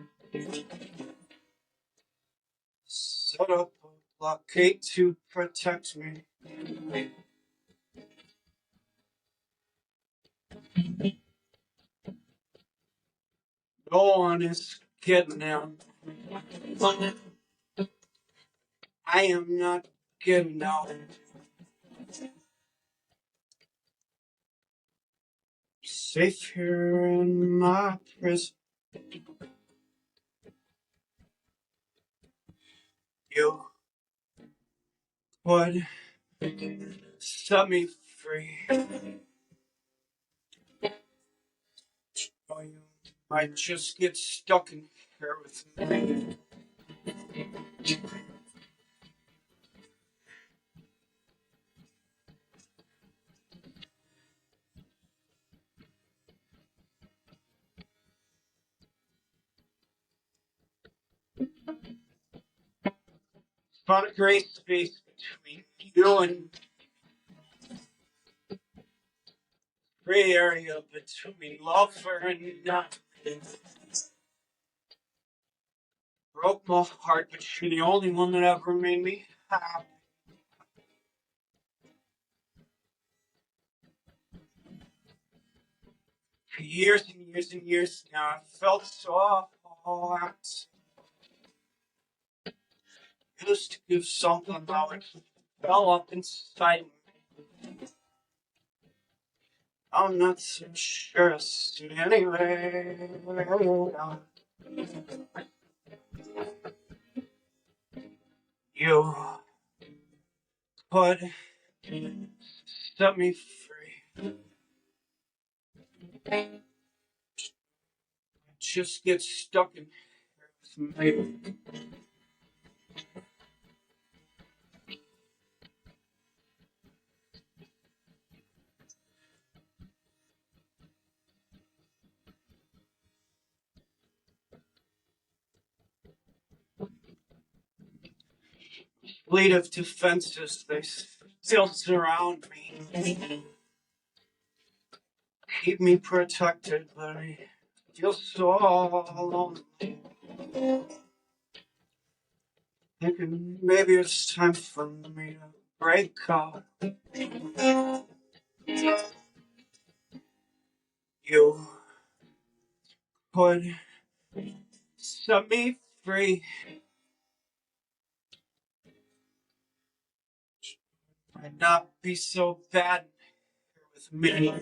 Set up a blockade to protect me. No one is getting out. I am not getting out. Safe here in my prison. You would set me free. know you might just get stuck in here with me. Found a great space between you and gray area between lover and not. Broke my heart, but you're the only one that ever made me happy. For years and years and years now, I felt so empty. Used to give something, now it fell up inside me. I'm not so sure I see anyway. You could set me free. Just get stuck in here with me. Fleet of defenses, they still surround me. Keep me protected, but I feel so lonely. Thinking maybe it's time for me to break up. You could set me free. Might not be so bad here with me.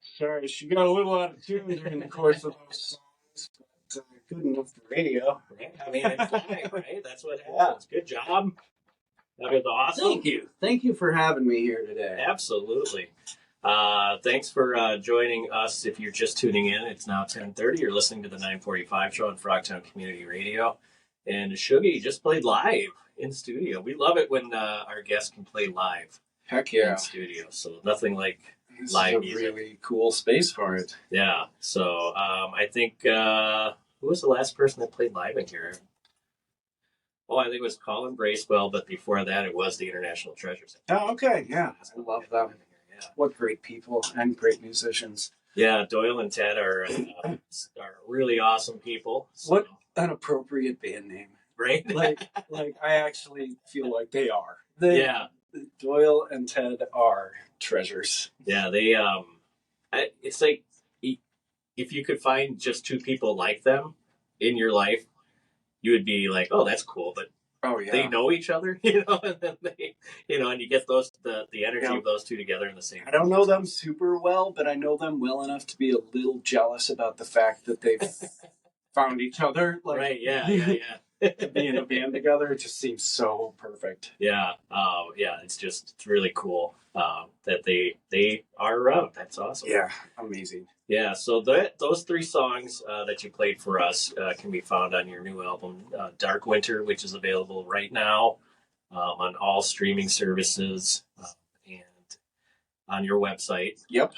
Sorry, she got a little out of tune during the course of those songs, but good enough for radio. Right? I mean, it's fine, right? That's what happens. Good job. That was awesome. Thank you. Thank you for having me here today. Absolutely. Thanks for joining us. If you're just tuning in, it's now 10:30. You're listening to the 945 show on Frogtown Community Radio. And shugE just played live in studio. We love it when our guests can play live Heck yeah. in studio. So nothing like This live is a music. really cool space for it. Yeah. So I think, who was the last person that played live in here? Oh, I think it was Colin Bracewell, but before that, it was the International Treasures. Oh, okay. Yeah. I love them. Yeah. What great people and great musicians. Yeah, Doyle and Ted are really awesome people. So. What an appropriate band name. Right? like I actually feel like they are. Yeah. Doyle and Ted are treasures. Yeah, they it's like if you could find just two people like them in your life, you would be like, oh, that's cool, but oh yeah, they know each other, and then they, and you get the energy of those two together in the same. I don't know them super well, but I know them well enough to be a little jealous about the fact that they've found each other. Like, right? Yeah. To be in a band together, it just seems so perfect. Yeah, it's really cool that they are around. That's awesome. Yeah, amazing. Yeah, so those three songs that you played for us can be found on your new album, Dark Winter, which is available right now on all streaming services and on your website. Yep.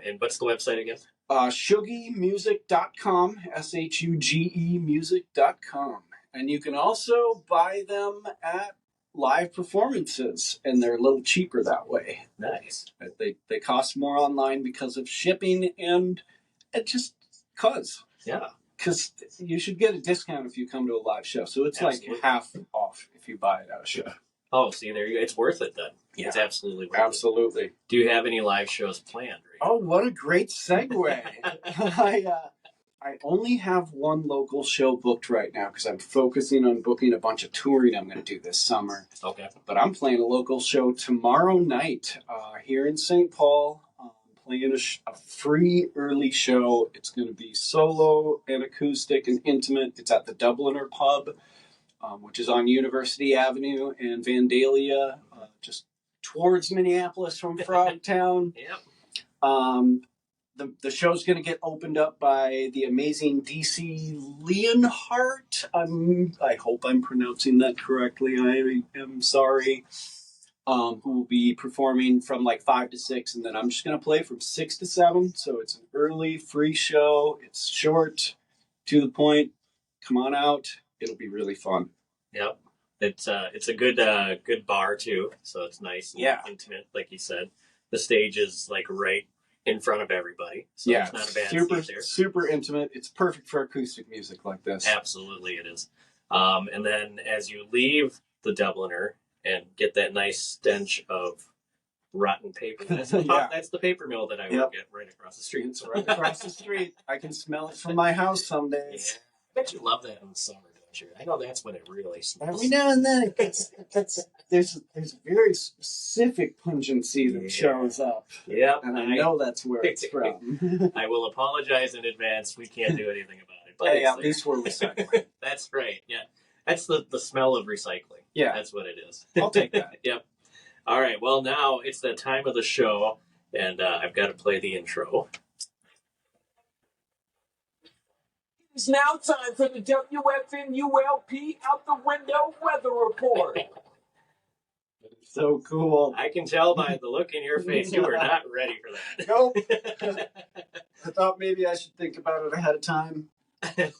And what's the website again? ShugEmusic.com, SHUGE music.com. And you can also buy them at live performances, and they're a little cheaper that way. Nice. They cost more online because of shipping and just cause. Yeah. Because you should get a discount if you come to a live show. So it's Absolutely. Like half off if you buy it at a show. Oh, see, there you go. It's worth it then. Yeah. It's absolutely worth Absolutely. it. Do you have any live shows planned? Oh, what a great segue. I only have one local show booked right now because I'm focusing on booking a bunch of touring I'm going to do this summer. Okay. But I'm playing a local show tomorrow night here in St. Paul. I'm playing a free early show. It's going to be solo and acoustic and intimate. It's at the Dubliner Pub, which is on University Avenue and Vandalia, just towards Minneapolis from Frogtown. Yep. The show's going to get opened up by the amazing DC Leonhardt. I hope I'm pronouncing that correctly. I am sorry. Who will be performing from like 5 to 6, and then I'm just going to play from 6 to 7. So it's an early, free show. It's short, to the point. Come on out. It'll be really fun. Yep. It's a good bar too, so it's nice and intimate, like you said. The stage is like right in front of everybody, so it's not a bad seat there. Super intimate. It's perfect for acoustic music like this. Absolutely, it is. And then as you leave the Dubliner and get that nice stench of rotten paper, that's the paper mill that I work at right across the street. It's right across the street. I can smell it from my house some days. Yeah. I bet you love that in the summer. I know that's when it really smells. Every now and then, there's very specific pungency that shows up. Yep. And I know that's where it's from. I will apologize in advance. We can't do anything about it. But hey, at least we're recycling. That's right. Yeah. That's the smell of recycling. Yeah. That's what it is. I'll take that. Yep. All right. Well, now it's the time of the show, and I've got to play the intro. It's now time for the WFNULP Out the Window Weather Report. So cool. I can tell by the look in your face you were not ready for that. Nope. I thought maybe I should think about it ahead of time. But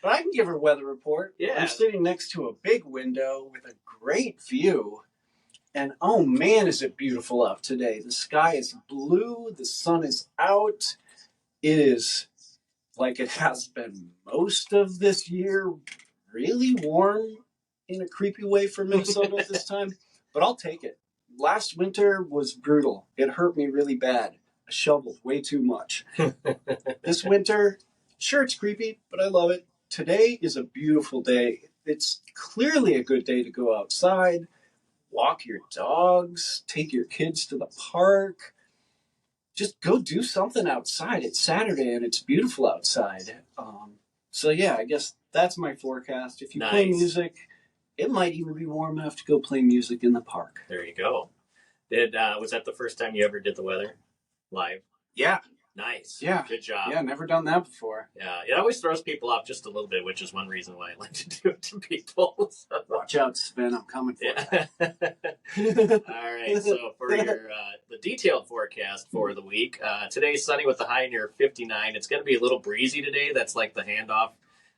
I can give her a weather report. Yeah. I'm sitting next to a big window with a great view. And oh man, is it beautiful out today. The sky is blue. The sun is out. It is, like it has been most of this year, really warm in a creepy way for Minnesota at this time. But I'll take it. Last winter was brutal. It hurt me really bad. I shoveled way too much. This winter, sure, it's creepy, but I love it. Today is a beautiful day. It's clearly a good day to go outside, walk your dogs, take your kids to the park. Just go do something outside. It's Saturday and it's beautiful outside. So yeah, I guess that's my forecast. If you play music, it might even be warm enough to go play music in the park. There you go. Was that the first time you ever did the weather live? Yeah. Nice. Yeah. Good job. Yeah, never done that before. Yeah, it always throws people off just a little bit, which is one reason why I like to do it to people. So. Watch out, Sven. I'm coming for you. All right, so for your the detailed forecast for the week, today's sunny with the high near 59. It's going to be a little breezy today. That's like the handoff.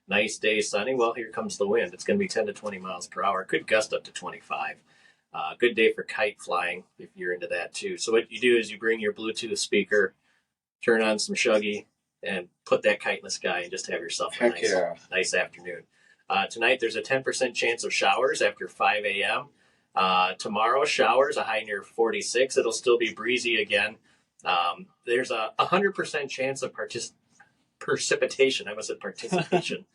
Nice day, sunny. Well, here comes the wind. It's going to be 10 to 20 miles per hour. Could gust up to 25. Good day for kite flying if you're into that too. So what you do is you bring your Bluetooth speaker, turn on some shugE, and put that kite in the sky and just have yourself a nice afternoon. Tonight, there's a 10% chance of showers after 5 a.m. Tomorrow, showers, a high near 46. It'll still be breezy again. There's a 100% chance of precipitation. I almost said participation.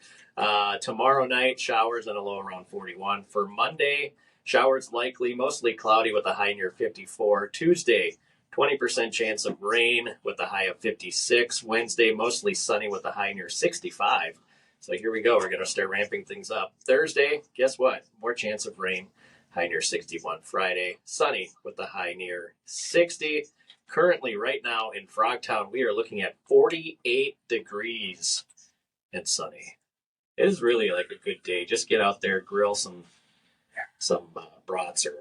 Tomorrow night, showers and a low around 41. For Monday, showers likely, mostly cloudy with a high near 54. Tuesday, 20% chance of rain with a high of 56. Wednesday, mostly sunny with a high near 65. So here we go. We're going to start ramping things up. Thursday, guess what? More chance of rain, high near 61. Friday, sunny with a high near 60. Currently, right now in Frogtown, we are looking at 48 degrees and sunny. It is really like a good day. Just get out there, grill some brats or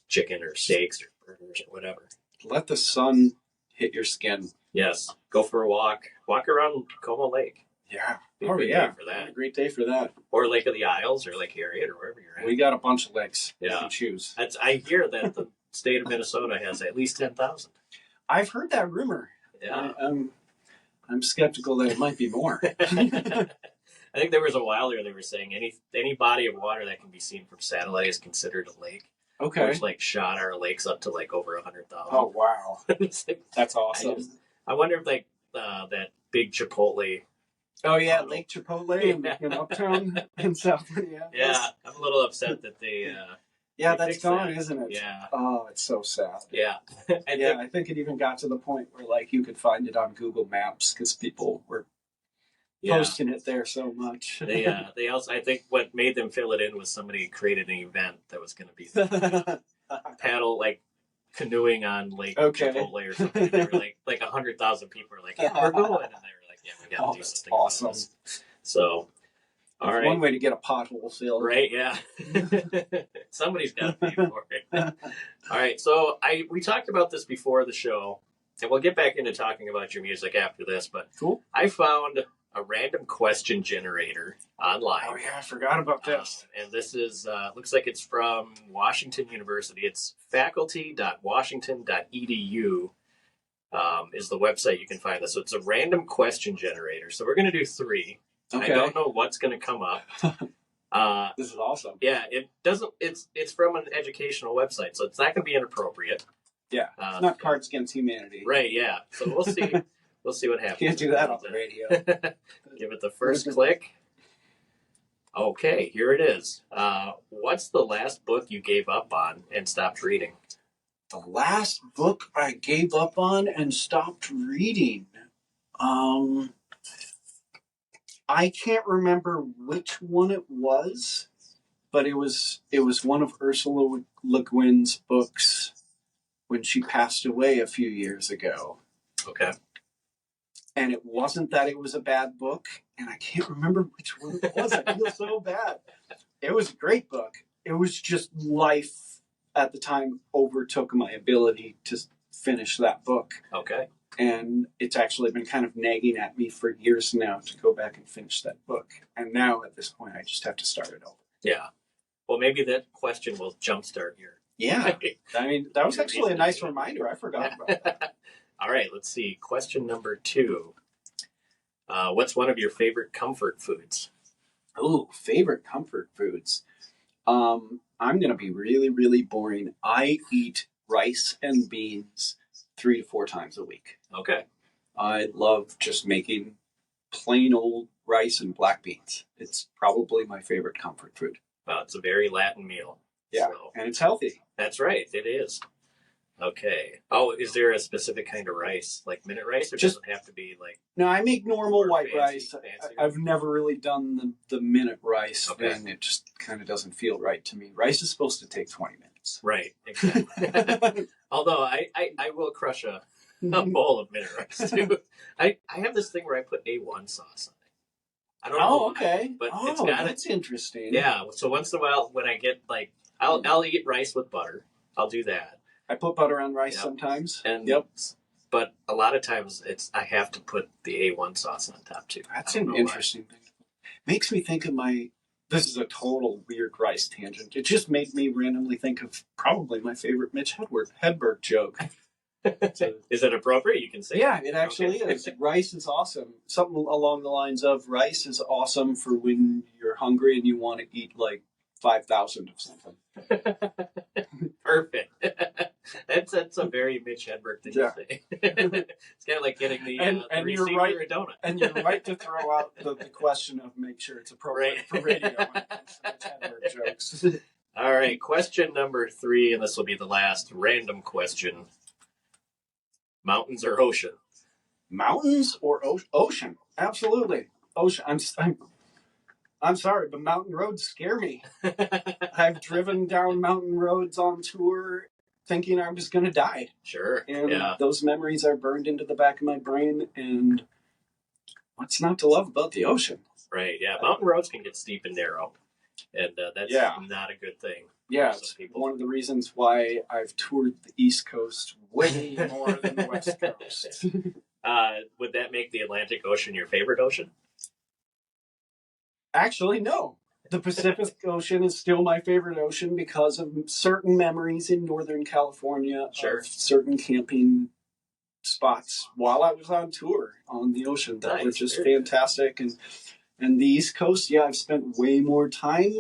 chicken or steaks or burgers or whatever. Let the sun hit your skin. Yes. Go for a walk. Walk around Como Lake. Yeah. Be a great day for that. A great day for that. Or Lake of the Isles or Lake Harriet or wherever you're at. We got a bunch of lakes. Yeah. You can choose. I hear that the state of Minnesota has at least 10,000. I've heard that rumor. Yeah. I'm skeptical that it might be more. I think there was a while there they were saying any body of water that can be seen from satellite is considered a lake. Okay. which like shot our lakes up to like over 100,000. Oh wow, It's like, that's awesome. I wonder if like that big Chipotle. Oh yeah, Tunnel. Lake Chipotle in Uptown in South Minneapolis. Yeah, I'm a little upset that they. Yeah, they that's fixed gone, that. isn't it? Yeah. Oh, it's so sad. Yeah. And Yeah, I think it even got to the point where like you could find it on Google Maps because people were posting it there so much. They also, I think what made them fill it in was somebody created an event that was going to be paddle like canoeing on Lake Chipotle or something. And they were like 100,000 people were like, yeah, we're going, and they were like, yeah, we got to do something. Awesome. About this. So, all right, one way to get a pothole filled, right? Yeah, somebody's got to pay for it. All right, so we talked about this before the show, and we'll get back into talking about your music after this. But cool. I found a random question generator online. Oh yeah, I forgot about this. And this is looks like it's from Washington University. It's faculty.washington.edu is the website you can find this. So it's a random question generator. So we're going to do 3. Okay. I don't know what's going to come up. This is awesome. Yeah, it doesn't. It's from an educational website, so it's not going to be inappropriate. Yeah, it's not Cards Against Humanity. Right. Yeah. So we'll see. We'll see what happens. Can't do that on the radio. Give it the first click. Okay, here it is. What's the last book you gave up on and stopped reading? The last book I gave up on and stopped reading. I can't remember which one it was, but it was one of Ursula Le Guin's books when she passed away a few years ago. Okay. And it wasn't that it was a bad book, and I can't remember which one it was. I feel so bad. It was a great book. It was just life at the time overtook my ability to finish that book. Okay. And it's actually been kind of nagging at me for years now to go back and finish that book. And now at this point, I just have to start it over. Yeah. Well, maybe that question will jumpstart your... Yeah. I mean, that was actually a nice reminder. I forgot about that. All right, let's see. Question number 2. What's one of your favorite comfort foods? Oh, favorite comfort foods. I'm going to be really, really boring. I eat rice and beans 3 to 4 times a week. Okay. I love just making plain old rice and black beans. It's probably my favorite comfort food. Well, it's a very Latin meal. Yeah, so. And it's healthy. That's right, it is. Okay. Oh, is there a specific kind of rice, like minute rice, or does it have to be like? No, I make normal white rice. Fancy I've never really done the minute rice thing. It just kind of doesn't feel right to me. Rice is supposed to take 20 minutes. Right, exactly. Although I will crush a bowl of minute rice too. I have this thing where I put A1 sauce on it. I don't know. Okay. But it's got that's interesting. Yeah. So once in a while, when I get like, I'll eat rice with butter. I'll do that. I put butter on rice sometimes. And but a lot of times I have to put the A1 sauce on top too. That's an interesting thing. Makes me think of this is a total weird rice tangent. It just made me randomly think of probably my favorite Mitch Hedberg joke. Is it appropriate? You can say yeah, it actually is. Rice is awesome. Something along the lines of rice is awesome for when you're hungry and you want to eat like 5,000 of something. Perfect. That's a very Mitch Hedberg thing to say. It's kind of like getting the receipt for a donut. And you're right to throw out the question of make sure it's appropriate for radio when it comes to Mitch Hedberg jokes. All right, question number 3, and this will be the last random question. Mountains or ocean? Mountains or ocean? Absolutely. Ocean. I'm sorry, but mountain roads scare me. I've driven down mountain roads on tour thinking I was going to die. Sure. And those memories are burned into the back of my brain. And what's not to love about the ocean? Right, yeah. Mountain roads can get steep and narrow. And that's not a good thing. Yeah, it's one of the reasons why I've toured the East Coast way more than the West Coast. Would that make the Atlantic Ocean your favorite ocean? Actually, no. The Pacific Ocean is still my favorite ocean because of certain memories in Northern California of certain camping spots while I was on tour on the ocean that were just fantastic. And the East Coast, I've spent way more time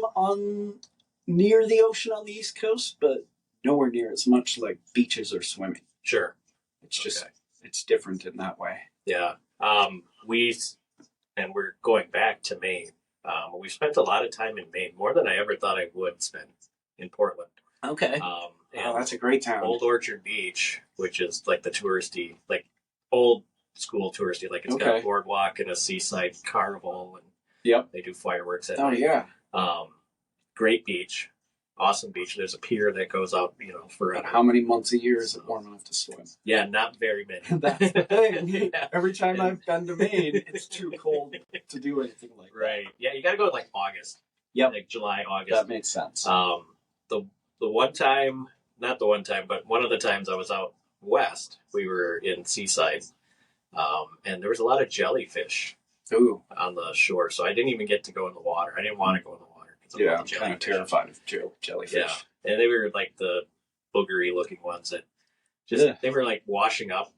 near the ocean on the East Coast, but nowhere near as much like beaches or swimming. Sure. It's just it's different in that way. Yeah. And we're going back to Maine. We spent a lot of time in Maine, more than I ever thought I would spend in Portland. Okay. And that's a great town. Old Orchard Beach, which is like the touristy, like old school touristy, like it's got a boardwalk and a seaside carnival, and they do fireworks at night. Yeah. Great beach, awesome beach. There's a pier that goes out, forever. But how many months a year is it warm enough to swim? Yeah, not very many. That's the thing. Yeah. Every time I've been to Maine, it's too cold to do anything like that. Right. Yeah, you got to go like August. Yep. Like July, August. That makes sense. The one time, not the one time, but one of the times I was out west, we were in Seaside, and there was a lot of jellyfish on the shore, so I didn't even get to go in the water. I didn't want to go in the water. I'm kind of terrified of jellyfish. Yeah, and they were like the boogery looking ones that they were like washing up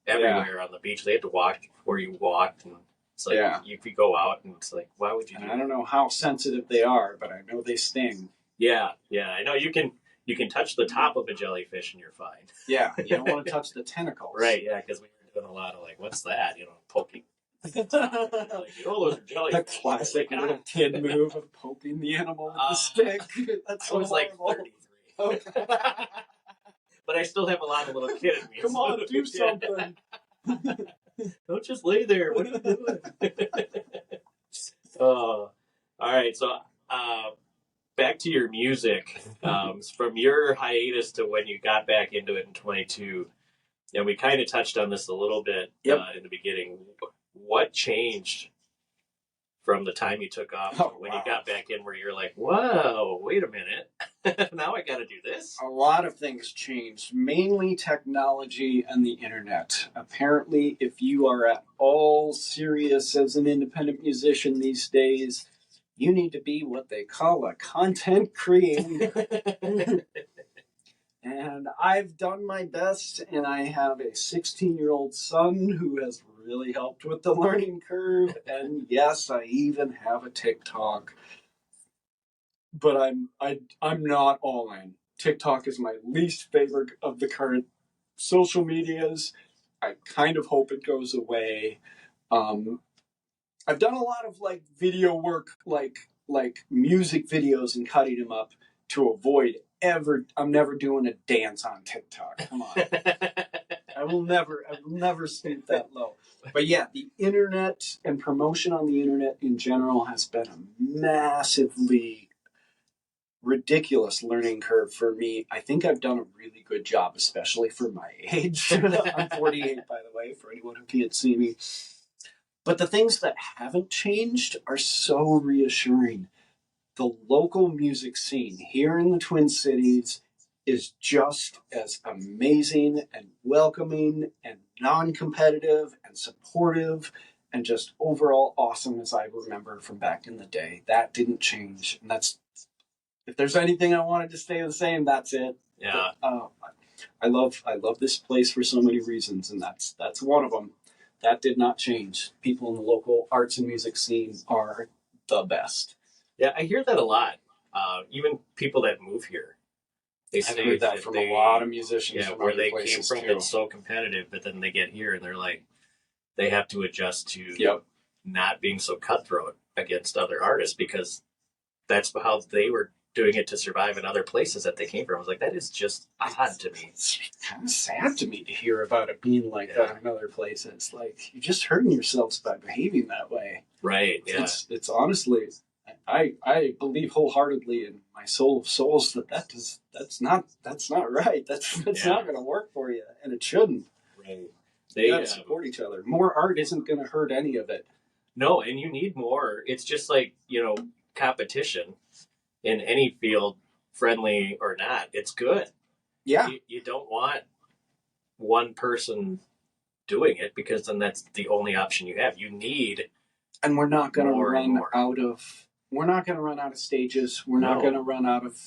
everywhere on the beach. They had to walk where you walked, and it's like you could go out, and it's like, why would you do that? I don't know how sensitive they are, but I know they sting. Yeah, I know you can touch the top of a jellyfish and you're fine. Yeah, you don't want to touch the tentacles. Right, yeah, because we were doing a lot of like, what's that? Poking. Like, those are jellyfish. The classic little kid move of poking the animal with the stick. That's so I was horrible. Like 33. Okay. But I still have a lot of little kid in me. Come on, do something. Don't just lay there. What are you doing? All right, so back to your music. From your hiatus to when you got back into it in 22, and we kind of touched on this a little bit in the beginning. What changed from the time you took off when you got back in, where you're like, whoa, wait a minute, now I got to do this? A lot of things changed, mainly technology and the internet. Apparently, if you are at all serious as an independent musician these days, you need to be what they call a content creator. And I've done my best, and I have a 16-year-old son who has really helped with the learning curve. And yes, I even have a TikTok. But I'm not all in. TikTok is my least favorite of the current social medias. I kind of hope it goes away. I've done a lot of like video work, like music videos and cutting them up to avoid I'm never doing a dance on TikTok. Come on. I will never stoop that low. But yeah, the internet and promotion on the internet in general has been a massively ridiculous learning curve for me. I think I've done a really good job, especially for my age. I'm 48, by the way, for anyone who can't see me. But the things that haven't changed are so reassuring. The local music scene here in the Twin Cities is just as amazing and welcoming and non-competitive and supportive and just overall awesome as I remember from back in the day. That didn't change. And that's, if there's anything I wanted to stay the same, that's it. Yeah. But, I love this place for so many reasons, and that's one of them. That did not change. People in the local arts and music scene are the best. Yeah, I hear that a lot. Even people that move here, they I've heard that from a lot of musicians. Yeah, where they came from, it's so competitive, but then they get here and they're like, they have to adjust to not being so cutthroat against other artists because that's how they were doing it to survive in other places that they came from. I was like, that is just odd to me. It's kind of sad to me to hear about it being like that in other places. Like, you're just hurting yourselves by behaving that way. Right, yeah. It's honestly... I believe wholeheartedly in my soul of souls that's not right. That's not going to work for you, and it shouldn't. Right. They got to support each other. More art isn't going to hurt any of it. No, and you need more. It's just like competition in any field, friendly or not. It's good. Yeah. You don't want one person doing it because then that's the only option you have. You need. And we're not going to run out of. We're not going to run out of stages. We're not going to run out of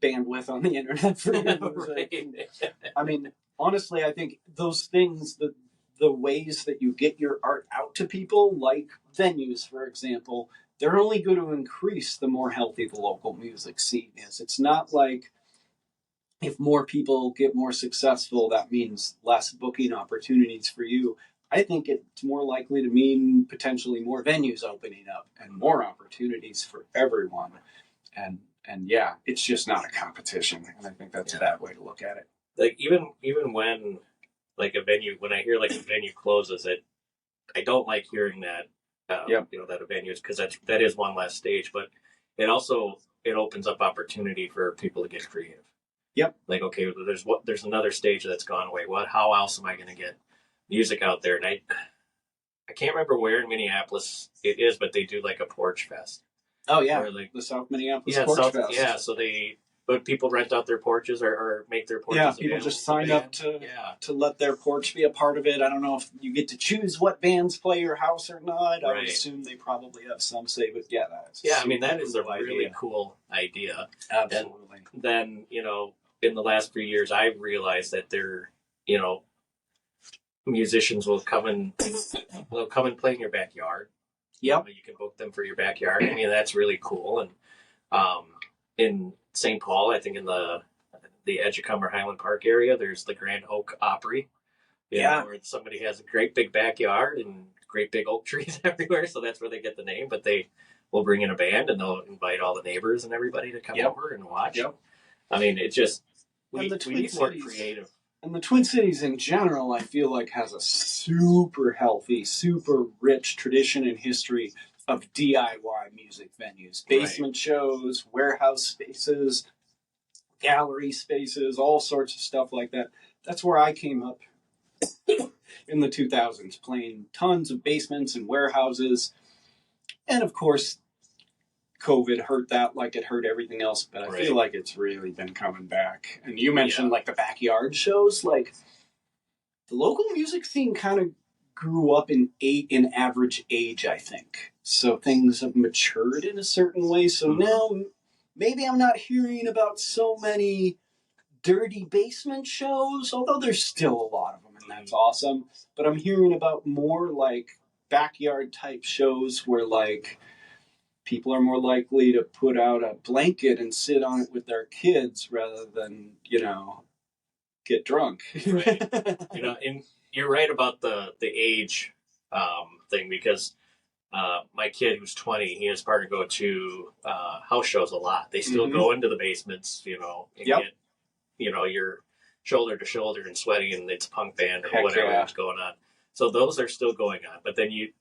bandwidth on the internet for music. Right. I mean, honestly, I think those things, the ways that you get your art out to people, like venues, for example, they're only going to increase the more healthy the local music scene is. It's not like if more people get more successful, that means less booking opportunities for you. I think it's more likely to mean potentially more venues opening up and more opportunities for everyone. And yeah, it's just not a competition, and I think that's a bad way to look at it. Like even when like a venue, when I hear like a venue closes, I don't like hearing that. That a venue is, because that is one less stage, but it opens up opportunity for people to get creative. Yep. Like, okay, there's another stage that's gone away. How else am I going to get music out there? And I can't remember where in Minneapolis it is, but they do like a porch fest. Oh yeah, like the South Minneapolis Porch Fest. Yeah, but people rent out their porches or make their porches. Yeah, people just sign up to let their porch be a part of it. I don't know if you get to choose what bands play your house or not. I would assume they probably have some say, but yeah, that's that is a really cool idea. Absolutely. And then in the last few years, I've realized that musicians will come and play in your backyard. Yep. You can book them for your backyard. I mean, that's really cool. And in St. Paul, I think in the Edgecumbe Highland Park area, there's the Grand Oak Opry. Where somebody has a great big backyard and great big oak trees everywhere. So that's where they get the name. But they will bring in a band and they'll invite all the neighbors and everybody to come over and watch. Yep. I mean, it just, we need more creative. And the Twin Cities in general, I feel like, has a super healthy, super rich tradition and history of DIY music venues. Basement shows, warehouse spaces, gallery spaces, all sorts of stuff like that. That's where I came up in the 2000s, playing tons of basements and warehouses. And of course, COVID hurt that like it hurt everything else, but I feel like it's really been coming back. And you mentioned like the backyard shows, like the local music scene kind of grew up in average age, I think. So things have matured in a certain way. So now maybe I'm not hearing about so many dirty basement shows, although there's still a lot of them, and that's awesome. But I'm hearing about more like backyard type shows where like people are more likely to put out a blanket and sit on it with their kids rather than, get drunk. Right. And you're right about the age thing, because my kid who's 20, he and his partner go to house shows a lot. They still go into the basements, and get, you're shoulder to shoulder and sweaty, and it's a punk band or whatever's going on. So those are still going on. But then you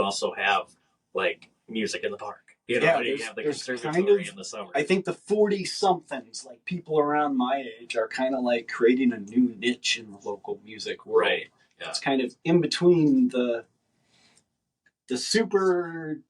also have like music in the park. You have the conservatory in the summer. I think the 40-somethings, like people around my age, are kind of like creating a new niche in the local music world. Right. Yeah. It's kind of in between the super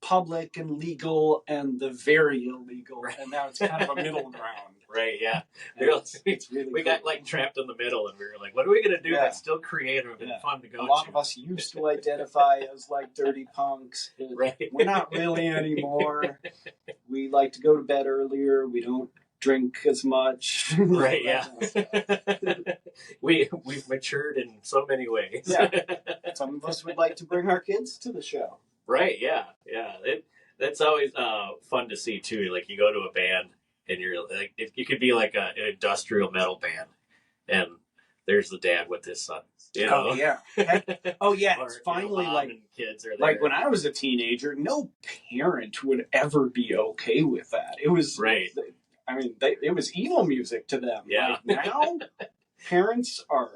public and legal and the very illegal, and now it's kind of a middle ground. Right, yeah. It's really we got like trapped in the middle, and we were like, what are we going to do that's still creative and fun to go to? A lot of us used to identify as like dirty punks. But we're not really anymore. We like to go to bed earlier. We don't drink as much. Right, yeah. We've matured in so many ways. Yeah. Some of us would like to bring our kids to the show. Right, yeah. That's always fun to see, too. Like, you go to a band, and you're like, you could be like an industrial metal band, and there's the dad with his son. Oh yeah, or, it's finally like kids are there. Like when I was a teenager, no parent would ever be okay with that. It was right. I mean, it was evil music to them. Yeah. Like now, parents are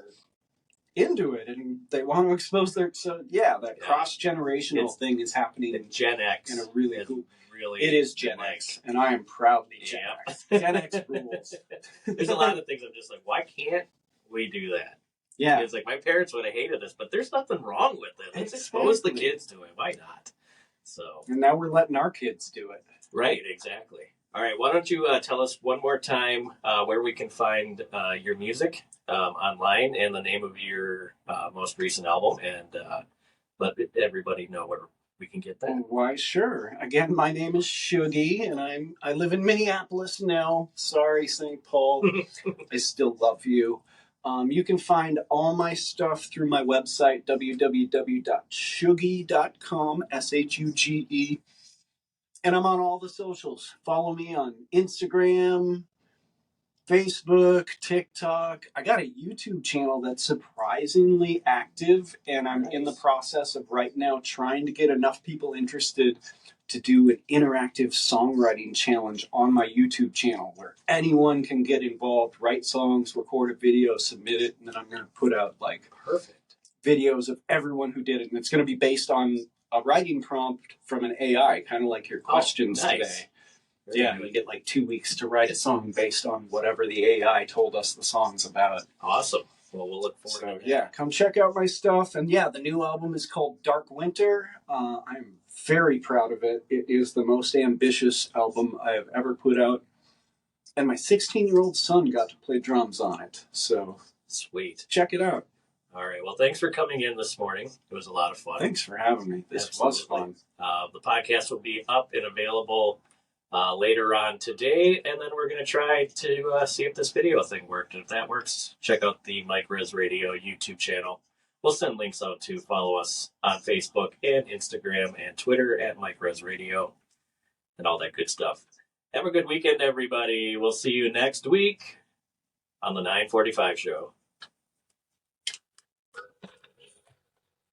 into it and they want to expose their. So yeah, that cross generational thing is happening. In Gen X in a really cool. Really, it is Gen X, and I am proudly Gen X. Gen X rules. There's a lot of things I'm just like, why can't we do that? Yeah. It's like, my parents would have hated this, but there's nothing wrong with it. Let's expose the kids to it. Why not? So. And now we're letting our kids do it. Right, exactly. All right, why don't you tell us one more time where we can find your music online and the name of your most recent album, and let everybody know where we can get that. Why, sure. Again, my name is shugE, and I live in Minneapolis now. Sorry, St. Paul. I still love you. You can find all my stuff through my website, www.shuge.com, SHUGE. And I'm on all the socials. Follow me on Instagram, Facebook, TikTok. I got a YouTube channel that's surprisingly active, and I'm in the process of right now trying to get enough people interested to do an interactive songwriting challenge on my YouTube channel where anyone can get involved, write songs, record a video, submit it, and then I'm going to put out like Perfect. videos of everyone who did it. And it's going to be based on a writing prompt from an AI, kind of like your questions nice. today. Very Yeah, good. you get like 2 weeks to write a song based on whatever the AI told us the song's about. Awesome. Well, we'll look forward So, to that. yeah, come check out my stuff. And yeah, the new album is called Dark Winter. I'm very proud of it. It is the most ambitious album I have ever put out. And my 16-year-old son got to play drums on it. So Sweet. check it out. All right. Well, thanks for coming in this morning. It was a lot of fun. Thanks for having me. This was fun. The podcast will be up and available later on today, and then we're going to try to see if this video thing worked. If that works, check out the Mike Rez Radio YouTube channel. We'll send links out to follow us on Facebook and Instagram and Twitter at Mike Rez Radio and all that good stuff. Have a good weekend, everybody. We'll see you next week on the 945 show.